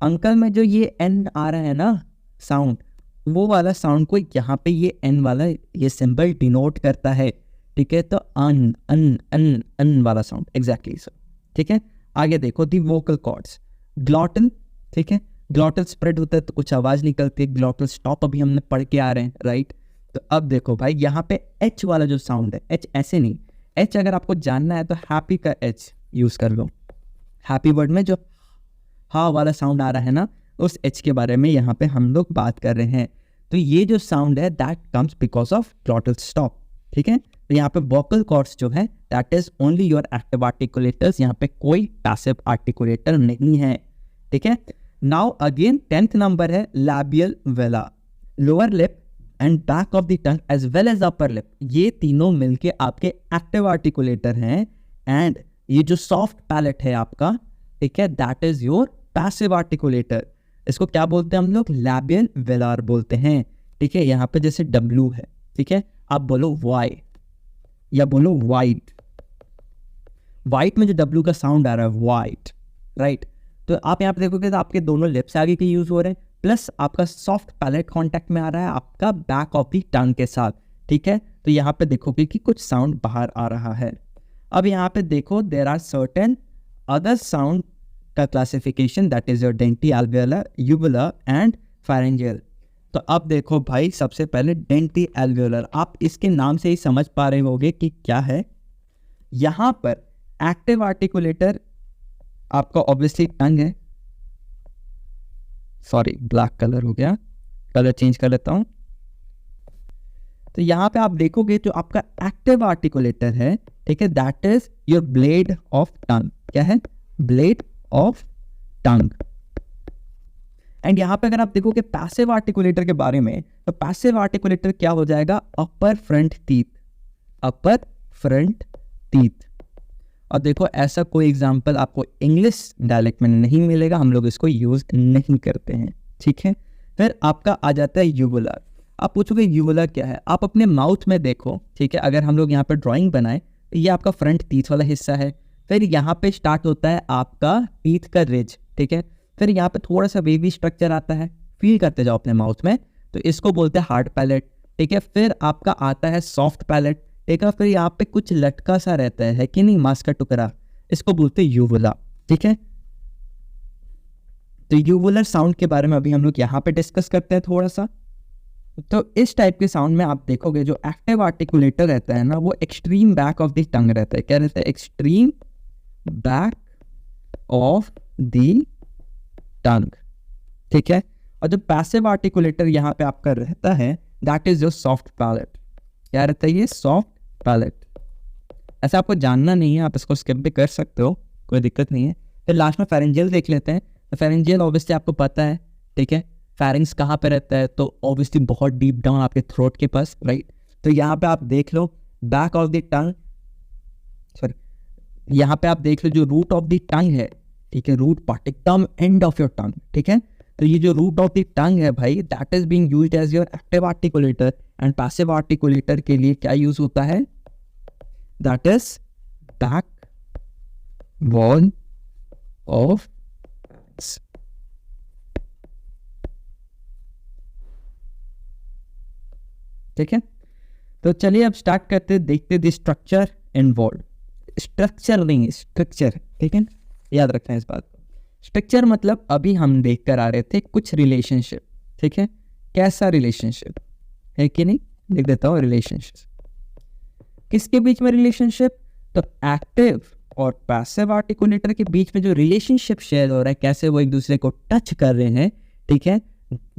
अंकल में जो ये एन आ रहा है ना साउंड, वो वाला साउंड को यहाँ पे ये एन वाला ये सिंबल डिनोट करता है, ठीक है। तो अन अन अन अन वाला साउंड, एग्जैक्टली सर, ठीक है। आगे देखो दी वोकल कॉर्ड्स, ग्लॉटल, ठीक है, ग्लॉटल स्प्रेड होता है तो कुछ आवाज़ निकलती है, ग्लॉटल स्टॉप अभी हमने पढ़ के आ रहे हैं, राइट। तो अब देखो भाई यहाँ पे एच वाला जो साउंड है, एच ऐसे नहीं, एच अगर आपको जानना है तो हैप्पी का एच यूज़ कर लो। हैप्पी वर्ड में जो हा वाला साउंड आ रहा है ना, उस एच के बारे में यहाँ पे हम लोग बात कर रहे हैं। तो ये जो साउंड है that comes because of glottal stop, ठीक है। तो यहाँ पे वोकल कॉर्ड्स जो है that is only your active articulators, यहाँ पे कोई पैसिव आर्टिकुलेटर नहीं है, ठीक है। नाउ अगेन 10th नंबर है labial velar, lower lip and back of the tongue as well as upper lip, ये तीनों मिलके आपके एक्टिव आर्टिकुलेटर हैं। एंड ये जो सॉफ्ट पैलेट है आपका, ठीक है, that is your passive articulator. इसको क्या बोलते हैं हम लोग, लैबियल वेलार बोलते हैं, ठीक है। यहाँ पे जैसे W है, ठीक है, आप बोलो वाई या बोलो वाइट, वाइट में जो W का साउंड आ रहा है वाइट, राइट। तो आप यहाँ पे देखोगे तो आपके दोनों लिप्स आगे के यूज हो रहे हैं, प्लस आपका सॉफ्ट पैलेट कांटेक्ट में आ रहा है आपका बैक ऑफ द टंग के साथ, ठीक है। तो यहाँ पे देखोगे कि कुछ साउंड बाहर आ रहा है। अब यहाँ पे देखो there are certain other sound का classification that is your denti alveolar, uvular and pharyngeal. तो अब देखो भाई, सबसे पहले डेंटी एल्वियोलर, आप इसके नाम से ही समझ पा रहे होगे कि क्या है। यहाँ पर एक्टिव आर्टिकुलेटर आपका ऑब्वियसली टंग है, सॉरी ब्लैक कलर हो गया, कलर चेंज कर लेता हूं। तो यहाँ पे आप देखोगे जो आपका एक्टिव आर्टिकुलेटर है, ठीक है, that is your blade of टंग। क्या है, ब्लेड ऑफ टंग। एंड यहाँ पे अगर आप देखोगे पैसिव आर्टिकुलेटर के बारे में, तो पैसिव आर्टिकुलेटर क्या हो जाएगा, अपर फ्रंट टीथ, अपर फ्रंट टीथ। और देखो ऐसा कोई एग्जाम्पल आपको इंग्लिश डायलेक्ट में नहीं मिलेगा, हम लोग इसको यूज नहीं करते हैं, ठीक है। फिर आपका आ जाता है यूवुलर। आप पूछोगे यूवुलर क्या है, आप अपने माउथ में देखो, ठीक है। अगर हम लोग यहाँ पे ड्राइंग बनाए तो ये आपका फ्रंट टीथ वाला हिस्सा है। फिर यहाँ पे स्टार्ट होता है आपका टीथ का रिज, ठीक है। फिर यहाँ पे थोड़ा सा वेवी स्ट्रक्चर आता है, फील करते जाओ अपने माउथ में, तो इसको बोलते हैं हार्ड पैलेट, ठीक है। फिर आपका आता है सॉफ्ट पैलेट, ठीक है। फिर यहाँ पे कुछ लटका सा रहता है कि नहीं, मांस का टुकड़ा, इसको बोलते हैं यूवुला, ठीक है। तो यूवुलर साउंड के बारे में अभी हम लोग यहाँ पे डिस्कस करते हैं थोड़ा सा। तो इस टाइप के साउंड में आप देखोगे जो एक्टिव आर्टिकुलेटर रहता है ना, वो एक्सट्रीम बैक ऑफ द टंग रहता है। क्या रहता है, एक्सट्रीम बैक ऑफ द टंग, ठीक है। और जो पैसिव आर्टिकुलेटर यहाँ पे आपका रहता है that is your soft palate. क्या रहता है, ये सॉफ्ट पैलेट। ऐसा आपको जानना नहीं है, आप इसको स्किप भी कर सकते हो, कोई दिक्कत नहीं है। फिर लास्ट में फेरेंजियल देख लेते हैं। तो फेरेंजियल ऑब्वियसली आपको पता है, ठीक है, फेरिंग्स कहाँ पे रहता है, तो ऑब्वियसली बहुत डीप डाउन आपके थ्रोट के पास, राइट। तो यहाँ पे आप देख low back of the tongue, sorry यहाँ पे आप देख लो जो रूट ऑफ द टंग है, ठीक है, रूट पार्ट एकदम एंड ऑफ योर टंग, ठीक है। तो ये जो रूट ऑफ द टंग है भाई, that is being used as your active articulator. And passive articulator के लिए क्या यूज होता है, that is back wall of, ठीक है। तो चलिए अब स्टार्ट करते हैं, देखते द स्ट्रक्चर इन्वॉल्व। स्ट्रक्चर नहीं, स्ट्रक्चर, ठीक है, याद रखना है इस बात को। स्ट्रक्चर मतलब अभी हम देख कर आ रहे थे कुछ रिलेशनशिप, ठीक है, कैसा रिलेशनशिप है कि नहीं, लिख देता हूँ रिलेशनशिप। किसके बीच में रिलेशनशिप, तो एक्टिव और पैसिव आर्टिकुलेटर के बीच में जो रिलेशनशिप शेयर हो रहा है, कैसे वो एक दूसरे को टच कर रहे हैं, ठीक है,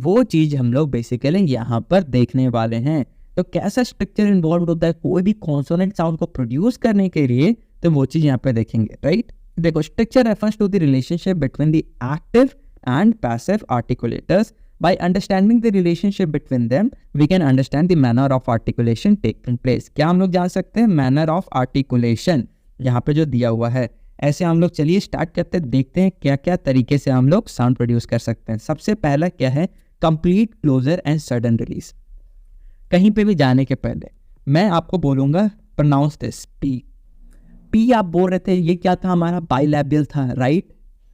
वो चीज हम लोग बेसिकली यहाँ पर देखने वाले हैं। तो कैसा स्ट्रक्चर इन्वॉल्व होता है कोई भी कॉन्सोनेंट साउंड को प्रोड्यूस करने के लिए, तो वो चीज यहाँ पे देखेंगे, राइट। देखो structure refers to the relationship between the active and passive articulators. By understanding the relationship between them, we can understand the manner of articulation taking place. क्या हम लोग जान सकते हैं, manner of articulation यहाँ पे जो दिया हुआ है। ऐसे हम लोग चलिए स्टार्ट करते हैं, देखते हैं क्या क्या तरीके से हम लोग साउंड प्रोड्यूस कर सकते हैं। सबसे पहला क्या है, complete closure and sudden release. कहीं पे भी जाने के पहले मैं आपको बोलूंगा प्रोनाउंस दिस, पी। पी आप बोल रहे थे, ये क्या था, हमारा बाइलैबियल था, राइट।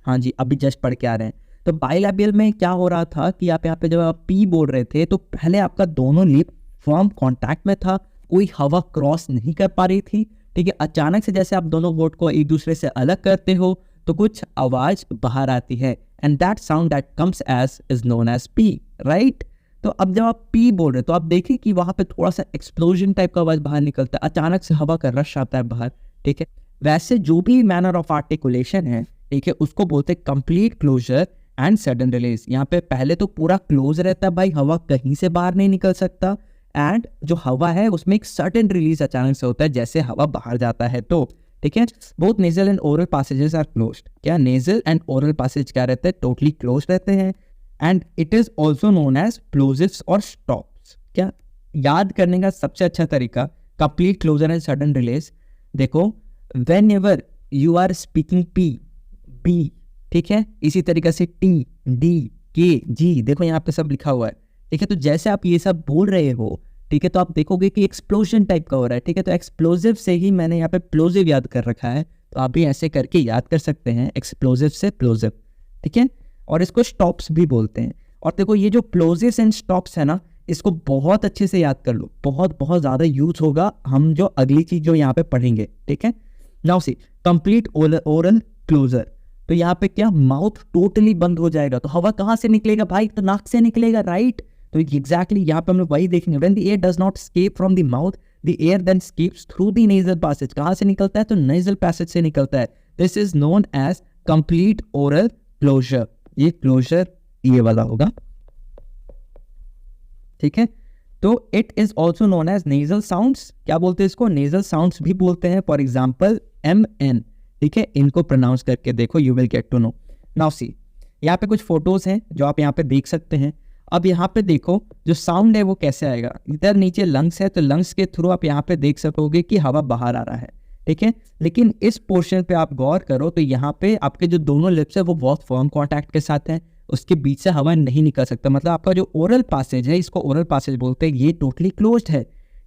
हाँ जी, अभी जस्ट पढ़ के आ रहे हैं। तो बाइलैबियल में क्या हो रहा था कि आप यहाँ पे जब आप पी बोल रहे थे तो पहले आपका दोनों लिप फर्म कांटेक्ट में था, कोई हवा क्रॉस नहीं कर पा रही थी, ठीक है। अचानक से जैसे आप दोनों वर्ड को एक दूसरे से अलग करते हो तो कुछ आवाज बाहर आती है, and that sound that comes as is known as P, right. तो अब जब आप पी बोल रहे हो तो आप देखिए कि वहां पे थोड़ा सा एक्सप्लोजन टाइप का आवाज बाहर निकलता है, अचानक से हवा का रश आता है बाहर, ठीक है। वैसे जो भी मैनर ऑफ आर्टिकुलेशन है, ठीक है, उसको बोलते हैं complete closure and sudden release. यहाँ पे पहले तो पूरा क्लोज रहता है भाई, हवा कहीं से बाहर नहीं निकल सकता, एंड जो हवा है उसमें एक सडन रिलीज अचानक से होता है जैसे हवा बाहर जाता है। तो ठीक है, both nasal and oral passages are closed. क्या नेजल एंड ओरल पैसेज क्या रहते हैं, टोटली क्लोज रहते हैं, and it is also known as plosives और स्टॉप्स। क्या याद करने का सबसे अच्छा तरीका complete closure and sudden release, देखो whenever you are speaking P B, ठीक है, इसी तरीके से टी डी के जी, देखो यहाँ पे सब लिखा हुआ है, ठीक है, तो जैसे आप ये सब बोल रहे हो, ठीक है, तो आप देखोगे कि एक्सप्लोजन टाइप का हो रहा है, ठीक है, तो एक्सप्लोजिव से ही मैंने यहाँ पे प्लोजिव याद कर रखा है, तो आप भी ऐसे करके याद कर सकते हैं, एक्सप्लोजिव से प्लोजिव, ठीक है, और इसको स्टॉप्स भी बोलते हैं। और देखो ये जो प्लोजिव्स एंड स्टॉप्स है ना, इसको बहुत अच्छे से याद कर लो, बहुत बहुत ज़्यादा यूज होगा हम जो अगली चीज जो यहाँ पे पढ़ेंगे, ठीक है। Now see complete oral closure, तो यहाँ पे क्या माउथ टोटली बंद हो जाएगा, तो हवा कहाँ से निकलेगा भाई, तो नाक से निकलेगा, राइट। तो एग्जैक्टली यहाँ पे हम लोग वही देखेंगे, when the air does not escape from the mouth the air then escapes through the nasal passage. कहाँ से निकलता है, तो नेजल पैसेज से निकलता है। This is known as complete oral closure. ये क्लोजर ये वाला होगा, ठीक है। तो it is also known as nasal sounds, क्या बोलते हैं इसको, नेजल साउंड्स भी बोलते हैं। फॉर एग्जाम्पल MN, ठीक है, इनको प्रोनाउंस करके देखो, you will get to know. Now see यहाँ पे कुछ फोटोज हैं जो आप यहाँ पे देख सकते हैं। अब यहाँ पे देखो जो साउंड है वो कैसे आएगा, इधर नीचे लंग्स है, तो लंग्स के थ्रू आप यहाँ पे देख सकोगे कि हवा बाहर आ रहा है, ठीक है। लेकिन इस पोर्शन पे आप गौर करो तो यहाँ पे आपके जो दोनों लिप्स है वो बहुत फर्म कॉन्टैक्ट के साथ है, उसके बीच से हवा नहीं निकल सकता, मतलब आपका जो ओरल पैसेज है, इसको ओरल पैसेज बोलते हैं, ये टोटली क्लोज्ड है,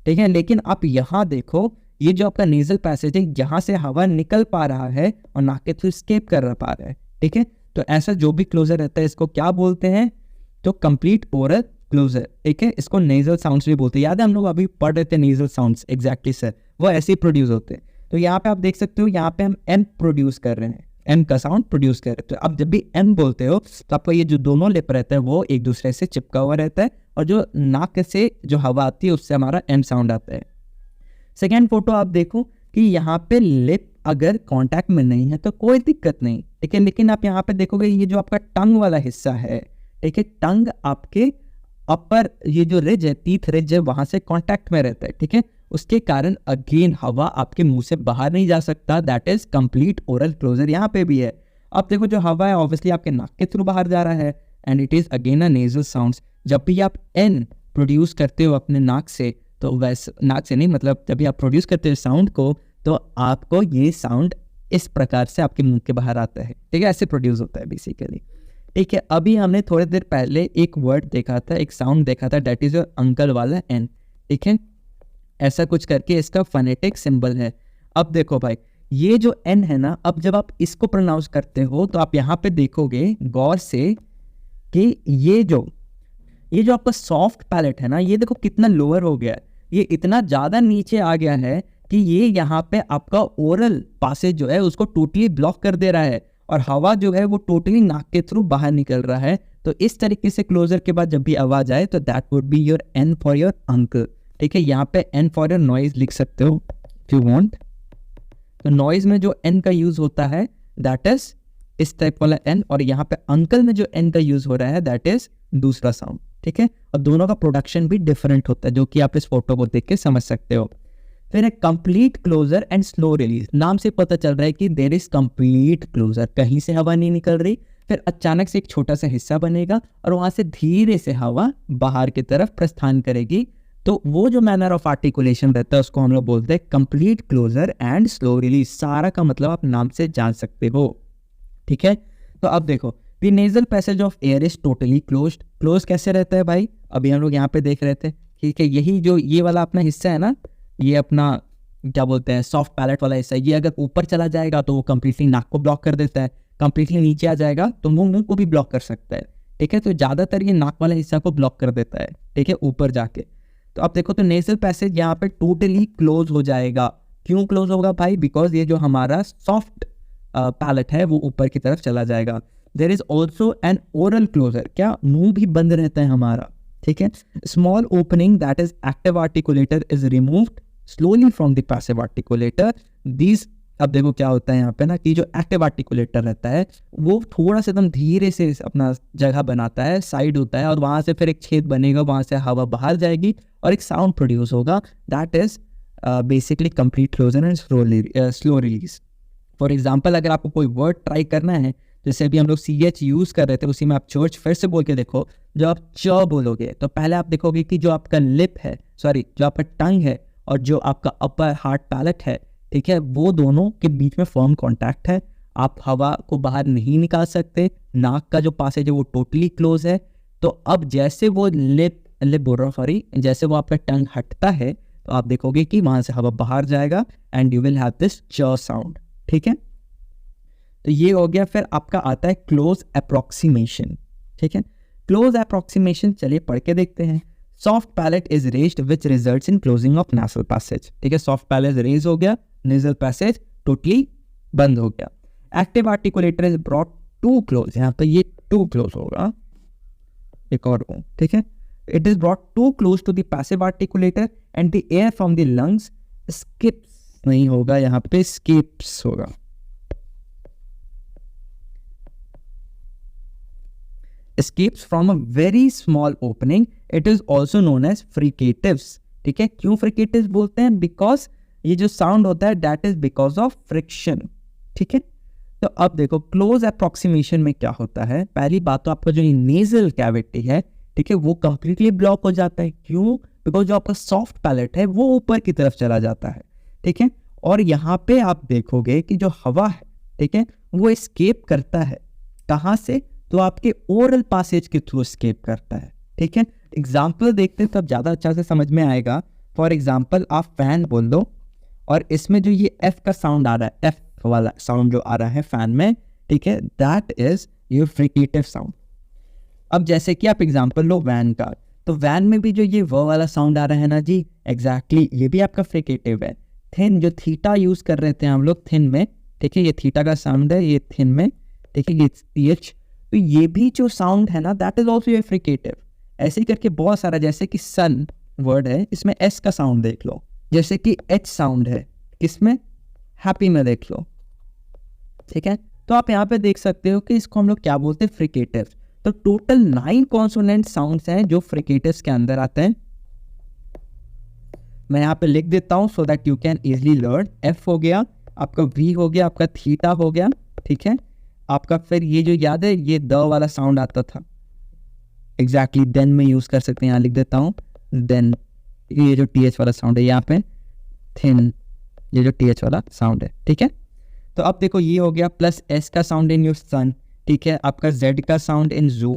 ठीक है। लेकिन आप यहाँ देखो, ये जो आपका नेजल पैसेज है, यहाँ से हवा निकल पा रहा है और नाक के थ्रू स्केप कर पा रहा है, ठीक है। तो ऐसा जो भी क्लोजर रहता है इसको क्या बोलते हैं, तो कंप्लीट ओरल क्लोजर, ठीक है। इसको नेजल साउंड्स भी बोलते हैं। याद है हम लोग अभी पढ़ रहे थे नेजल साउंड्स, एग्जैक्टली सर, वो ऐसे ही प्रोड्यूस होते हैं। तो यहाँ पे आप देख सकते हो, यहाँ पे हम एम प्रोड्यूस कर रहे हैं, एम का साउंड प्रोड्यूस कर रहे हैं। तो अब जब भी एम बोलते हो तो आपका ये जो दोनों लिप रहता है वो एक दूसरे से चिपका हुआ रहता है, और जो नाक से जो हवा आती है उससे हमारा एम साउंड आता है। सेकेंड फोटो आप देखो कि यहाँ पे लिप अगर कांटेक्ट में नहीं है तो कोई दिक्कत नहीं, ठीक है। लेकिन आप यहाँ पे देखोगे ये जो आपका टंग वाला हिस्सा है, ठीक है, टंग आपके अपर ये जो रिज है, टीथ रिज है, वहां से कांटेक्ट में रहता है, ठीक है। उसके कारण अगेन हवा आपके मुंह से बाहर नहीं जा सकता, that is complete oral closure. यहाँ पे भी है, अब देखो जो हवा है ऑब्वियसली आपके नाक के थ्रू बाहर जा रहा है, and it is again a nasal sounds. जब भी आप एन प्रोड्यूस करते हो अपने नाक से, तो वैसे नाक से नहीं, मतलब जब भी आप प्रोड्यूस करते हो साउंड को, तो आपको ये साउंड इस प्रकार से आपके मुंह के बाहर आता है, ठीक है, ऐसे प्रोड्यूस होता है बेसिकली, ठीक है। अभी हमने थोड़ी देर पहले एक वर्ड देखा था, एक साउंड देखा था, दैट इज योर अंकल वाला एन, ठीक है, ऐसा कुछ करके इसका फोनेटिक सिंबल है। अब देखो भाई ये जो एन है ना, अब जब आप इसको प्रोनाउंस करते हो तो आप यहाँ पे देखोगे गौर से कि ये जो आपका सॉफ्ट पैलेट है ना, ये देखो कितना लोअर हो गया है, ये इतना ज़्यादा नीचे आ गया है कि ये यहाँ पे आपका ओरल पासेज जो है उसको टोटली ब्लॉक कर दे रहा है, और हवा जो है वो टोटली नाक के थ्रू बाहर निकल रहा है। तो इस तरीके से क्लोजर के बाद जब भी आवाज आए तो that would be your N for your uncle, ठीक है। यहाँ पे एन फॉर योर नॉइज लिख सकते हो इफ यू वांट। तो नॉइज में जो एन का यूज होता है दैट इज इस टाइप वाला एन, और यहाँ पे अंकल में जो एन का यूज हो रहा है दैट इज दूसरा साउंड, ठीक है। और दोनों का प्रोडक्शन भी डिफरेंट होता है, जो कि आप इस फोटो को देख के समझ सकते हो। फिर एक complete closure and slow release, नाम से पता चल रहा है कि देयर इज कंप्लीट क्लोजर, कहीं से हवा नहीं निकल रही, फिर अचानक से एक छोटा सा हिस्सा बनेगा और वहां से धीरे से हवा बाहर की तरफ प्रस्थान करेगी। तो वो जो मैनर ऑफ आर्टिकुलेशन रहता है उसको हम लोग बोलते हैं complete closure and slow release. सारा का मतलब आप नाम से जान सकते हो, ठीक है। तो अब देखो the nasal passage of air is totally closed. Close कैसे रहता है भाई, अभी हम लोग यहाँ पे देख रहे थे, ठीक है। यही जो ये वाला अपना हिस्सा है ना, ये अपना क्या बोलते हैं सॉफ्ट पैलेट वाला हिस्सा, ये अगर ऊपर चला जाएगा तो वो कंप्लीटली नाक को ब्लॉक कर देता है, कंप्लीटली नीचे आ जाएगा तो मुंह को भी ब्लॉक कर सकता है, ठीक है। तो ज़्यादातर ये नाक वाला हिस्सा को ब्लॉक कर देता है, ठीक है, ऊपर जाके। तो आप देखो तो नेजल पैसेज यहाँ पे टोटली क्लोज हो जाएगा। क्यों क्लोज होगा भाई, बिकॉज ये जो हमारा सॉफ्ट पैलेट है वो ऊपर की तरफ चला जाएगा। There is also an oral closure, क्या मुंह भी बंद रहता है हमारा, ठीक है। Small opening that is active articulator is removed slowly from the passive articulator. These अब देखो क्या होता है यहाँ पे ना कि जो एक्टिव आर्टिकुलेटर रहता है वो थोड़ा सा एकदम धीरे से अपना जगह बनाता है, साइड होता है, और वहाँ से फिर एक छेद बनेगा, वहाँ से हवा बाहर जाएगी और एक साउंड प्रोड्यूस होगा, that is basically complete closure and slow release. For example अगर आपको कोई वर्ड ट्राई करना है, जैसे अभी हम लोग CH यूज़ कर रहे थे, उसी में आप चर्च फिर से बोल के देखो। जब आप च बोलोगे तो पहले आप देखोगे कि जो आपका लिप है, सॉरी जो आपका टंग है और जो आपका अपर हार्ट पैलेट है, ठीक है, वो दोनों के बीच में फर्म कॉन्टैक्ट है, आप हवा को बाहर नहीं निकाल सकते, नाक का जो पासेज है वो टोटली क्लोज है। तो अब जैसे वो लिप बोल रहा हूँ सॉरी, जैसे वो आपका टंग हटता है तो आप देखोगे कि वहाँ से हवा बाहर जाएगा and you will have this च साउंड, ठीक है। तो ये हो गया। फिर आपका आता है क्लोज अप्रोक्सीमेशन, ठीक है। क्लोज अप्रोक्सीमेशन चलिए पढ़ के देखते हैं। Soft palate is raised which results in closing of nasal passage, ठीक है, सॉफ्ट पैलेट रेज हो गया, नेजल पैसेज टोटली बंद हो गया। Active articulator is brought to close, यहाँ पे ये टू क्लोज होगा, एक और ठीक है। It is brought to close to the passive articulator and the air from the lungs escapes, नहीं होगा, यहाँ पे स्किप्स होगा। Escapes from a very small opening, it is also known as fricatives, ठीक है। क्यों fricatives बोलते हैं? Because ये जो साउंड होता है that is because of friction, ठीक है। तो अब देखो क्लोज अप्रोक्सीमेशन में क्या होता है। पहली बात तो आपका जो नेजल कैविटी है, ठीक है, वो कंप्लीटली ब्लॉक हो जाता है। क्यों? बिकॉज जो आपका सॉफ्ट पैलेट है वो ऊपर की तरफ चला जाता है, ठीक है। और यहाँ पे आप देखोगे कि जो हवा है, ठीक है, वो एस्केप करता है कहाँ से? तो आपके ओरल पासेज के थ्रू एस्केप करता है, ठीक है। एग्जाम्पल देखते हैं तब ज़्यादा अच्छा से समझ में आएगा। फॉर एग्जाम्पल आप फैन बोल दो और इसमें जो ये एफ का साउंड आ रहा है, एफ वाला साउंड जो आ रहा है फैन में, ठीक है, that is your fricative sound. अब जैसे कि आप एग्जाम्पल लो वैन का, तो वैन में भी जो ये वो वाला साउंड आ रहा है ना जी, एग्जैक्टली ये भी आपका फ्रिकेटिव है। थिन जो थीटा यूज कर रहे थे हम लोग थिन में, ठीक है, ये थीटा का साउंड है, ये थिन में, ठीक है, ये TH, तो ये भी जो साउंड है ना that is also your fricative. ऐसे ही करके बहुत सारा, जैसे कि सन वर्ड है, इसमें एस का साउंड देख लो, जैसे कि एच साउंड है किसमें, हैप्पी में देख लो, ठीक है। तो आप यहाँ पे देख सकते हो कि इसको हम लोग क्या बोलते हैं, फ्रिकेटिव। तो टोटल 9 कॉन्सोनेंट साउंड्स हैं जो फ्रिकेटिव्स के अंदर आते हैं। मैं यहाँ पे लिख देता हूँ so that you can easily learn. F हो गया आपका, वी हो गया आपका, थीटा हो गया, ठीक है आपका। फिर ये जो याद है ये द वाला साउंड आता था, एग्जैक्टली देन में यूज कर सकते हैं, यहाँ लिख देता हूँ देन। ये जो TH वाला साउंड है यहाँ पे थिन, ये जो TH वाला साउंड है, ठीक है। तो अब देखो ये हो गया प्लस एस का साउंड इन योर सन, ठीक है, आपका जेड का साउंड इन जू,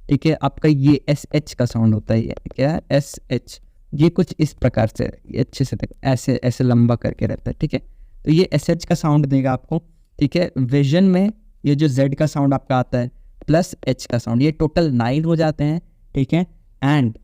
ठीक है, आपका ये SH का साउंड होता है, ये क्या है SH, ये कुछ इस प्रकार से, ये अच्छे से देखो ऐसे ऐसे लंबा करके रहता है, ठीक है। तो ये SH का साउंड देगा आपको, ठीक है। विजन में ये जो Z का साउंड आपका आता है प्लस H का साउंड, ये टोटल 9 हो जाते हैं, ठीक है। And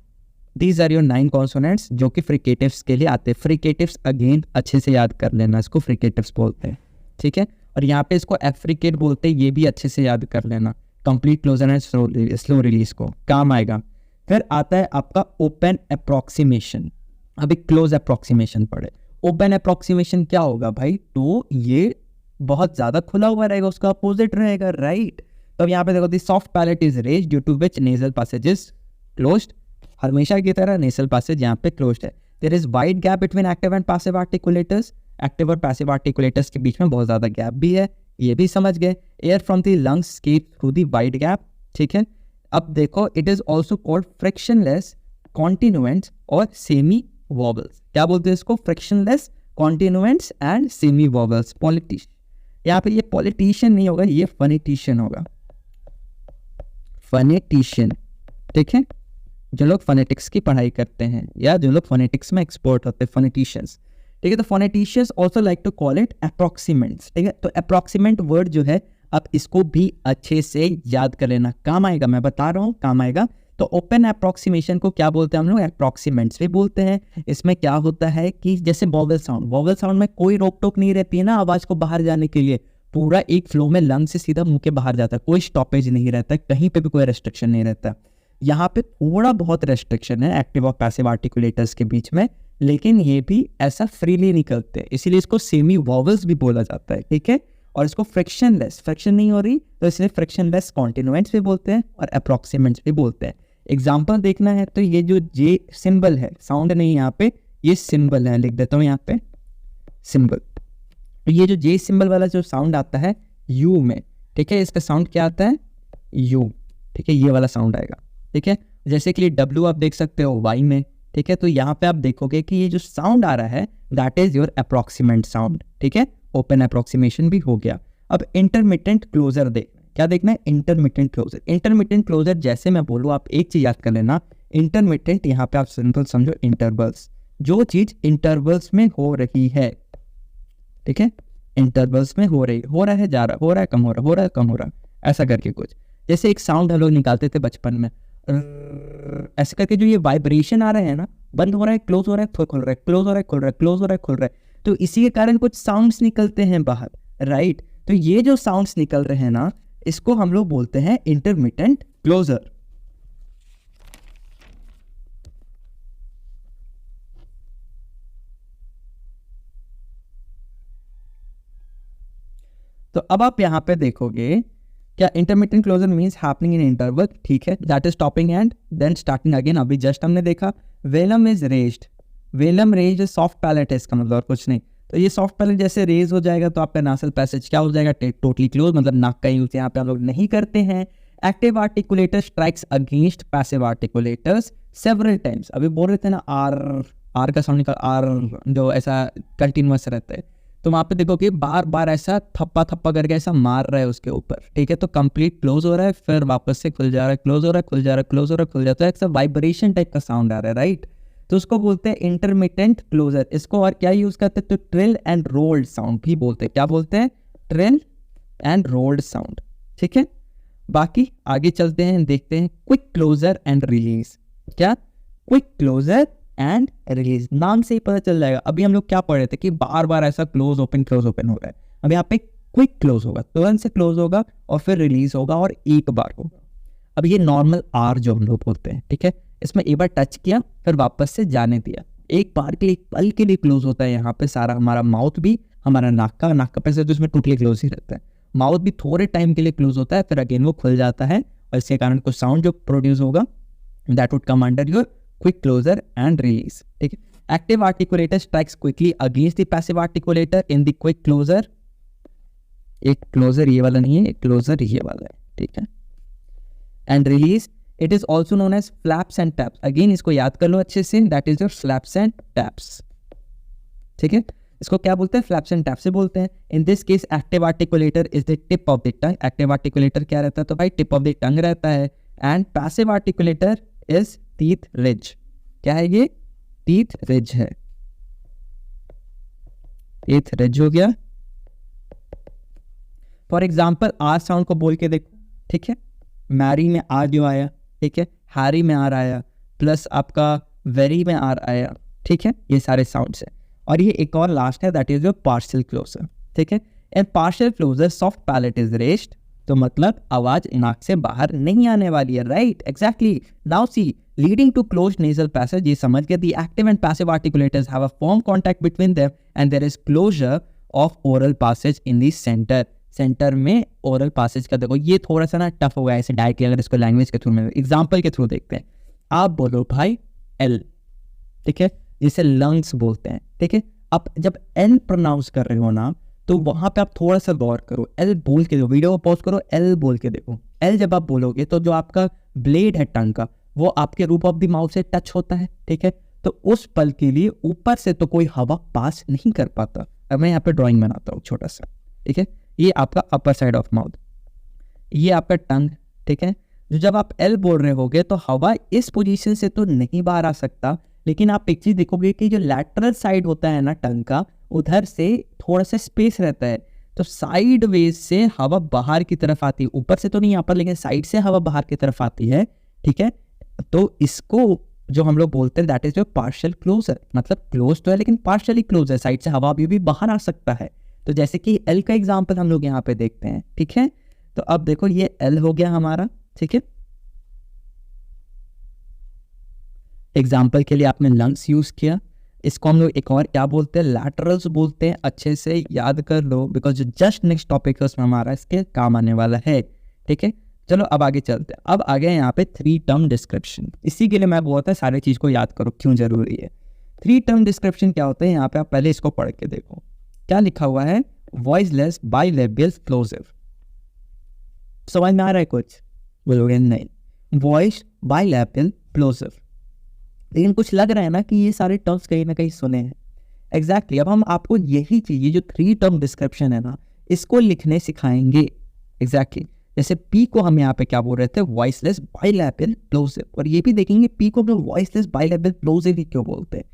these are your 9 consonants जो कि फ्रिकेटिव्स के लिए आते हैं। फ्रिकेटिव्स अगेन अच्छे से याद कर लेना, इसको फ्रिकेटिव्स बोलते हैं, ठीक है। और यहाँ पे इसको एफ्रिकेट बोलते हैं, ये भी अच्छे से याद कर लेना। Complete closure and slow release को काम आएगा। फिर आता है आपका ओपन अप्रोक्सीमेशन। अभी क्लोज अप्रोक्सीमेशन पढ़े। ओपन अप्रोक्सीमेशन क्या होगा भाई? तो ये बहुत ज़्यादा खुला हुआ रहेगा, उसका अपोजिट रहेगा, राइट। तो अब यहाँ पे देखो the soft palate is raised due to which nasal passage is closed. हमेशा की तरह नेसल पैसेज यहाँ पे क्लोज्ड है। There is wide gap between active and passive articulators. Active और पैसिव आर्टिकुलेटर्स के बीच में बहुत ज़्यादा गैप भी है, ये भी समझ गए। Air from the lungs escape through the wide gap, ठीक है। अब देखो it is also called frictionless continuants और सेमी वॉबल्स। क्या बोलते हैं इसको? Frictionless continuants and semi vowels. Politician, यहाँ पे ये पॉलिटिशियन नहीं होगा, ये फनेटिशियन होगा, फनेटिशियन, ठीक है। जो लोग फोनेटिक्स की पढ़ाई करते हैं या जो लोग फोनेटिक्स में एक्सपर्ट होते हैं, फोनेटिशियंस, ठीक है। तो phoneticians also like to call it approximants, ठीक है। तो अप्रोक्सीमेंट वर्ड जो है, अब इसको भी अच्छे से याद कर लेना, काम आएगा, मैं बता रहा हूँ काम आएगा। तो ओपन अप्रोक्सीमेशन को क्या बोलते हैं हम लोग? अप्रोक्सीमेंट्स भी बोलते हैं। इसमें क्या होता है कि जैसे वॉवल साउंड में कोई रोक टोक नहीं रहती है ना आवाज को बाहर जाने के लिए, पूरा एक फ्लो में लंग से सीधा मुंह के बाहर जाता है, कोई स्टॉपेज नहीं रहता है, कहीं पे भी कोई रेस्ट्रिक्शन नहीं रहता। यहाँ पे थोड़ा बहुत रेस्ट्रिक्शन है एक्टिव और पैसिव आर्टिकुलेटर्स के बीच में, लेकिन ये भी ऐसा फ्रीली निकलते हैं, इसीलिए इसको सेमी वॉवल्स भी बोला जाता है, ठीक है। और इसको फ्रिक्शनलेस, फ्रिक्शन नहीं हो रही तो इसलिए फ्रिक्शनलेस कॉन्टिन्यूएंट्स भी बोलते हैं और अप्रोक्सीमेंट्स भी बोलते हैं। एग्जाम्पल देखना है तो ये जो जे सिंबल है, साउंड नहीं यहाँ पे, ये सिंबल है, लिख देता हूँ यहाँ पे सिंबल। ये जो जे सिंबल वाला जो साउंड आता है यू में, ठीक है, इसका साउंड क्या आता है यू, ठीक है, ये वाला साउंड आएगा, ठीक है। जैसे कि डब्ल्यू आप देख सकते हो वाई में, ठीक है। तो यहाँ पे आप देखोगे कि ये जो साउंड आ रहा है दैट इज योर अप्रोक्सीमेंट साउंड, ठीक है, ओपन अप्रोक्सीमेशन भी हो गया। अब इंटरमिटेंट क्लोजर देखना है, क्या देखना है इंटरमिटेंट क्लोजर। इंटरमिटेंट क्लोजर जैसे मैं बोलूँ आप एक चीज याद कर लेना, इंटरमिटेंट यहाँ पे आप सिंपल समझो इंटरवल्स, जो चीज इंटरवल्स में हो रही है, ठीक है, इंटरवल्स में हो रहा है, जा रहा, हो रहा है, कम हो रहा, हो रहा है, कम हो रहा, ऐसा करके कुछ। जैसे एक साउंड हम लोग निकालते थे बचपन में, ऐसे करके जो ये वाइब्रेशन आ रहा है ना, बंद हो रहा है, क्लोज हो रहा है, खुल रहा है, क्लोज हो रहा है, खुल रहा है, क्लोज हो रहा है, खुल रहा है, तो इसी के कारण कुछ साउंड्स निकलते हैं बाहर, राइट। तो ये जो साउंड्स निकल रहे हैं ना, इसको हम लोग बोलते हैं इंटरमिटेंट क्लोजर। तो अब आप यहां पे देखोगे क्या intermittent closure means happening in interval, ठीक है, that is stopping and then starting again. अभी जस्ट हमने देखा velum is raised, velum raised soft palate है इसका मतलब, और कुछ नहीं। तो ये सॉफ्ट पैलेट जैसे रेज हो जाएगा तो आपका नासल पैसेज क्या हो जाएगा टोटली क्लोज, मतलब नाक का यूज यहाँ पे हम लोग नहीं करते हैं। Active articulator strikes against passive articulators several times. अभी बोल रहे थे ना आर का साउंड निकल, आर जो ऐसा कंटिन्यूअस रहता है, तो वहाँ पे देखो कि बार बार ऐसा थप्पा थप्पा करके ऐसा मार रहा है उसके ऊपर, ठीक है। तो कंप्लीट क्लोज हो रहा है, फिर वापस से खुल जा रहा है, क्लोज हो रहा है, खुल जा रहा है, क्लोज हो रहा है, खुल जाता है, एक वाइब्रेशन टाइप का साउंड आ रहा है, राइट। तो उसको बोलते हैं इंटरमिटेंट क्लोजर। इसको और क्या यूज करते हैं, तो ट्रिल एंड रोल्ड साउंड भी बोलते हैं। क्या बोलते हैं, ट्रिल एंड रोल्ड साउंड, ठीक है। बाकी आगे चलते हैं, देखते हैं क्विक क्लोजर एंड रिलीज। क्या, क्विक क्लोजर एंड रिलीज, नाम से ही पता चल जाएगा। अभी हम लोग क्या पढ़ रहे थे कि बार बार ऐसा क्लोज ओपन हो रहा है। अब यहाँ पे क्विक क्लोज होगा, तुरंत से क्लोज होगा और फिर रिलीज होगा और एक बार होगा। अब ये नॉर्मल आर जो हम लोग बोलते हैं, ठीक है, इसमें एक बार टच किया फिर वापस से जाने दिया, एक बार के लिए, एक पल के लिए क्लोज होता है। यहाँ पे सारा हमारा माउथ भी, हमारा नाक का पैसे तो इसमें टोटली क्लोज ही रहता है। माउथ भी थोड़े टाइम के लिए क्लोज होता है, फिर अगेन वो खुल जाता है और इसके कारण कुछ साउंड जो प्रोड्यूस होगा that would come under your quick closure and release, ठीक है। Active articulator strikes quickly against the passive articulator in the quick closure. एक क्लोजर ये वाला नहीं है, एक क्लोजर ये वाला है, ठीक है। And release, it is also known as flaps and taps. Again इसको याद कर लो अच्छे से, that is your flaps and taps, ठीक है। इसको क्या बोलते हैं, फ्लैप्स एंड टैप्स से बोलते हैं। In this case active articulator is the tip of the tongue. Active articulator क्या रहता है, तो भाई टिप ऑफ द टंग रहता है। And passive articulator is teeth ridge. क्या है ये, टीथ रिज है, टीथ रिज हो गया। फॉर एग्जाम्पल आर साउंड को बोल के देखो, ठीक है, मैरी में आर जो आया, ठीक है, हैरी में आर आया, प्लस आपका वेरी में आर आया, ठीक है, ये सारे साउंड्स है। और ये एक और लास्ट है that is your partial closure, ठीक है। And partial closure soft palate is raised, तो मतलब आवाज नाक से बाहर नहीं आने वाली है, right, exactly. Now see leading to closed nasal passage, ये समझ गए। The active and passive articulators have a firm contact between them and there is closure of oral passage in the centre. Centre में oral passage का देखो, ये थोड़ा सा ना टफ हो गया ऐसे डायरेक्टली, अगर इसको लैंग्वेज के थ्रू में एग्जाम्पल के थ्रू देखते हैं। आप बोलो भाई एल, ठीक है, जिसे लंग्स बोलते हैं, ठीक है। अब जब एल प्रोनाउंस कर रहे हो ना, तो वहां पे आप थोड़ा सा गौर करो, एल बोल के देखो, वीडियो को पॉज करो, एल बोल के देखो। एल जब आप बोलोगे तो जो आपका ब्लेड है टंग का, वो आपके रूप ऑफ द माउथ से टच होता है, ठीक है। तो उस पल के लिए ऊपर से तो कोई हवा पास नहीं कर पाता। अब मैं यहाँ पे ड्राइंग बनाता हूँ छोटा सा, ठीक है। ये आपका अपर साइड ऑफ माउथ, ये आपका टंग, ठीक है। जो जब आप एल बोल रहे होगे तो हवा इस पोजीशन से तो नहीं बाहर आ सकता, लेकिन आप एक चीज देखोगे कि जो लैटरल साइड होता है ना टंग का, उधर से थोड़ा सा स्पेस रहता है, तो साइड वेज से हवा बाहर की तरफ आती है, ऊपर से तो नहीं यहाँ पर, लेकिन साइड से हवा बाहर की तरफ आती है, ठीक है। तो इसको जो हम लोग बोलते हैं that is your partial closure, मतलब क्लोज तो है लेकिन पार्शियली क्लोज है, साइड से हवा भी बाहर आ सकता है। तो जैसे कि एल का एग्जाम्पल हम लोग यहाँ पे देखते हैं, ठीक है। तो अब देखो ये एल हो गया हमारा, ठीक है। एग्जाम्पल के लिए आपने लंग्स यूज किया, इसको हम लोग एक और क्या बोलते हैं, लैटरल्स बोलते हैं। अच्छे से याद कर लो बिकॉज जो जस्ट नेक्स्ट टॉपिक है उसमें हमारा इसके काम आने वाला है। ठीक है, चलो अब आगे चलते हैं। अब आ गया यहाँ पे 3 टर्म डिस्क्रिप्शन। इसी के लिए मैं बोलता है सारी चीज़ को याद करो क्यों जरूरी है। 3 टर्म डिस्क्रिप्शन क्या होता है, यहाँ पे आप पहले इसको पढ़ के देखो क्या लिखा हुआ है, वॉइसलेस बाइलेबियल प्लोजिव। समझ में आ रहा है कुछ? बोलोगे नहीं, वॉइस बाइलेबियल प्लोजिव, लेकिन कुछ लग रहा है ना कि ये सारे टर्म्स कहीं ना कहीं सुने हैं। एग्जैक्टली अब हम आपको यही चीज़, जो 3 टर्म डिस्क्रिप्शन है ना, इसको लिखने सिखाएंगे। एग्जैक्टली जैसे पी को हम यहाँ पे क्या बोल रहे थे, वॉइसलेस बाइलेबियल प्लोजिव, और ये भी देखेंगे पी को हम लोग वॉइसलेस बाइलेबियल प्लोजिव ही क्यों बोलते हैं।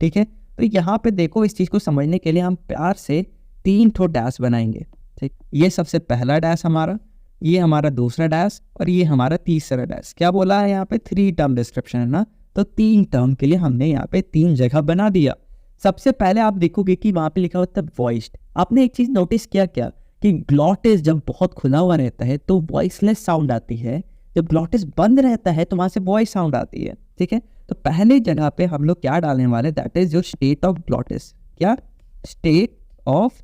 ठीक है, तो यहाँ पे देखो इस चीज़ को समझने के लिए हम प्यार से 3 ठो डैश बनाएंगे। ठीक, ये सबसे पहला डैश हमारा, ये हमारा दूसरा डैश, और ये हमारा तीसरा डैश। क्या बोला है यहाँ पे, 3 टर्म डिस्क्रिप्शन है ना, तो 3 टर्म के लिए हमने यहाँ पे 3 जगह बना दिया। सबसे पहले आप देखोगे कि वहाँ पे लिखा होता है वॉइस्ड। आपने एक चीज़ नोटिस किया क्या कि ग्लॉटिस जब बहुत खुला हुआ रहता है तो वॉइसलेस साउंड आती है, जब ग्लॉटिस बंद रहता है तो वहाँ से वॉइस साउंड आती है। ठीक है, तो पहले जगह पे हम लोग क्या डालने वाले, that is your state of glottis. क्या, state of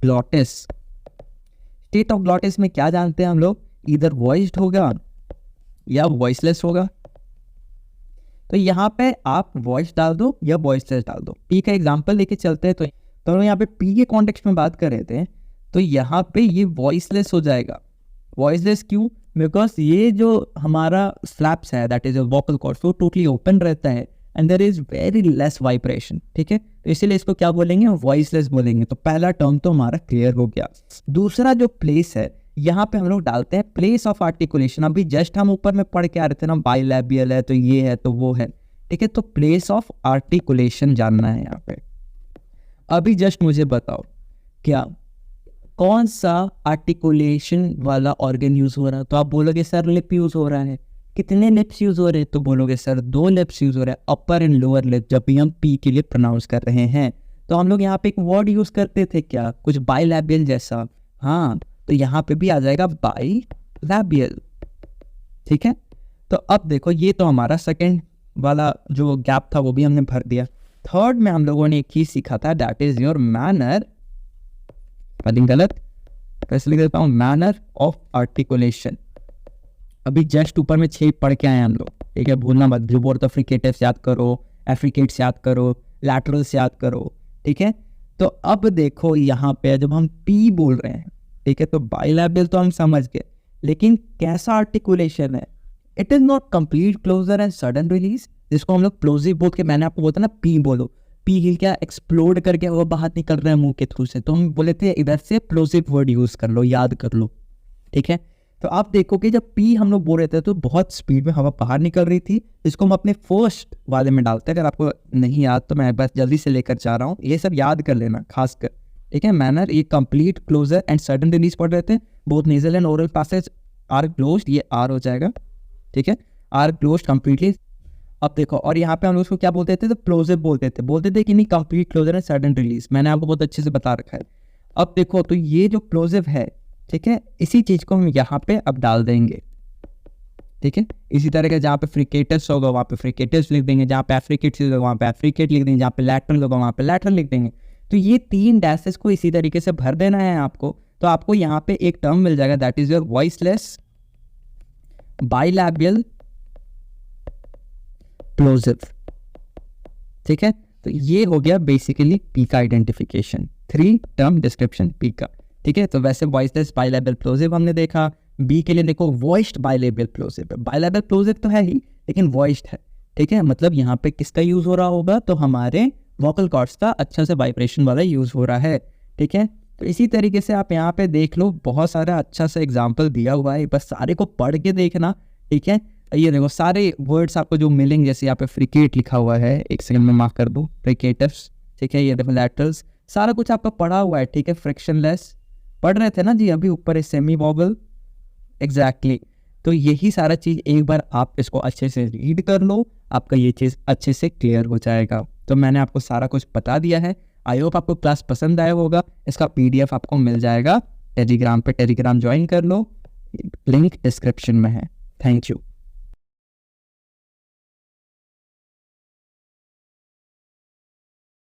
glottis. State of glottis में क्या जानते हैं हम लोग, इधर वॉइस्ड होगा या वॉइसलेस होगा। तो यहाँ पे आप वॉइस डाल दो या वॉइसलेस डाल दो। पी का एग्जांपल लेके चलते हैं, तो हम यहाँ पे पी के कॉन्टेक्स्ट में बात कर रहे थे, तो यहाँ पे ये वॉइसलेस हो जाएगा। वॉइसलेस क्यों, बिकॉज ये जो हमारा फ्लैप्स है दैट इज वोकल कॉर्ड्स, वो टोटली ओपन रहता है and there is very less vibration. ठीक है, तो इसीलिए इसको क्या बोलेंगे, वॉइसलेस बोलेंगे। तो पहला टर्म तो हमारा क्लियर हो गया। दूसरा जो प्लेस है, यहाँ पे हम लोग डालते हैं प्लेस ऑफ आर्टिकुलेशन। अभी जस्ट हम ऊपर में पढ़ के आ रहे थे ना, बाइलेबियल है तो ये है तो वो है। ठीक है, तो प्लेस ऑफ आर्टिकुलेशन जानना है यहाँ पे। अभी जस्ट मुझे बताओ क्या कौन सा आर्टिकुलेशन वाला ऑर्गन यूज हो रहा है, तो आप बोलोगे सर लिप यूज हो रहा है। कितने लिप्स यूज हो रहे हैं, तो बोलोगे सर 2 लिप्स यूज हो रहे हैं, अपर एंड लोअर लिप, जब भी हम पी के लिए प्रोनाउंस कर रहे हैं। तो हम लोग यहाँ पे एक वर्ड यूज करते थे क्या, कुछ बाइलेबियल जैसा। हाँ, तो यहाँ पे भी आ जाएगा बाइलेबियल। ठीक है, तो अब देखो ये तो हमारा सेकंड वाला जो गैप था वो भी हमने भर दिया। थर्ड में हम लोगों ने एक चीज सीखा था, दैट इज योर मैनर, गलत वैसे लिख देता हूँ, मैनर ऑफ आर्टिकुलेशन। अभी जस्ट ऊपर में 6 पढ़ के आए हम लोग। ठीक है, भूलना मत, जुबोर तो फ्रिकेटिव्स याद करो, एफ्रिकेट्स याद करो, लैटरल्स याद करो। ठीक है, तो अब देखो यहाँ पे जब हम पी बोल रहे हैं, ठीक है, तो बाइलेबियल तो हम समझ गए, लेकिन कैसा आर्टिकुलेशन है, it is not complete closure and sudden release, जिसको हम लोग प्लोजिव बोल के, मैंने आपको बोलता ना पी बोलो, पी हिल क्या एक्सप्लोड करके वो बाहर निकल रहा है मुंह के थ्रू से, तो हम बोले थे इधर से प्लोजिव वर्ड यूज कर लो, याद कर लो। ठीक है, तो आप देखो कि जब पी हम लोग बोल रहे थे तो बहुत स्पीड में हवा बाहर निकल रही थी, इसको हम अपने फर्स्ट वाले में डालते हैं। अगर आपको नहीं याद तो मैं बस जल्दी से लेकर जा रहा हूँ, ये सब याद कर लेना खासकर। ठीक है, मैनर, ये complete closure and sudden release पढ़ रहे थे, both nasal and oral passage are closed, ये आर हो जाएगा। ठीक है, आर क्लोज्ड कंप्लीटली। अब देखो, और यहाँ पे हम लोग उसको क्या बोलते थे, तो प्लोजिव बोलते थे कि नहीं complete closure and sudden release, मैंने आपको बहुत अच्छे से बता रखा है। अब देखो, तो ये जो प्लोजिव है, ठीक है, इसी चीज को हम यहाँ पे अब डाल देंगे। ठीक है, इसी तरह का जहाँ पे फ्रिकेटस होगा वहाँ पे फ्रिकेटस लिख देंगे, जहाँ पे एफ्रिकेट्स होगा वहाँ पे एफ्रिकेट लिख देंगे, जहाँ पे लैटरल होगा वहाँ पे लैटरल लिख देंगे। तो ये 3 डैशेस को इसी तरीके से भर देना है आपको। तो आपको यहाँ पे एक टर्म मिल जाएगा, that is your voiceless bilabial प्लोजिव। ठीक है, तो ये हो गया बेसिकली पी का आइडेंटिफिकेशन, 3 टर्म डिस्क्रिप्शन पी का। ठीक है, तो वैसे वॉइसलेस बाइलेबियल प्लोजिव हमने देखा। बी के लिए देखो वॉइस्ड बाइलेबियल प्लोजिव, बाइलेबियल प्लोजिव तो है ही लेकिन वॉइस्ड है। ठीक है, मतलब यहाँ पे किसका यूज हो रहा होगा, तो हमारे वोकल कॉर्ड्स का अच्छा से वाइब्रेशन वाला यूज हो रहा है। ठीक है, तो इसी तरीके से आप यहाँ पे देख लो, बहुत सारा अच्छा सा एग्जाम्पल दिया हुआ है, बस सारे को पढ़ के देखना। ठीक है, ये देखो सारे वर्ड्स आपको जो मिलेंगे, जैसे यहाँ पे फ्रिकेट लिखा हुआ है, एक सेकंड में मार्क कर दो, फ्रिकेटस। ठीक है, ये देखो लैटरल्स, सारा कुछ आपका पढ़ा हुआ है। ठीक है, फ्रिक्शनलेस पढ़ रहे थे ना जी अभी, ऊपर है सेमी वॉवल। एग्जैक्टली, तो यही सारा चीज़ एक बार आप इसको अच्छे से रीड कर लो, आपका ये चीज़ अच्छे से क्लियर हो जाएगा। तो मैंने आपको सारा कुछ बता दिया है। आई होप आपको क्लास पसंद आया होगा। इसका PDF आपको मिल जाएगा टेलीग्राम पे, टेलीग्राम ज्वाइन कर लो, लिंक डिस्क्रिप्शन में है। Thank you.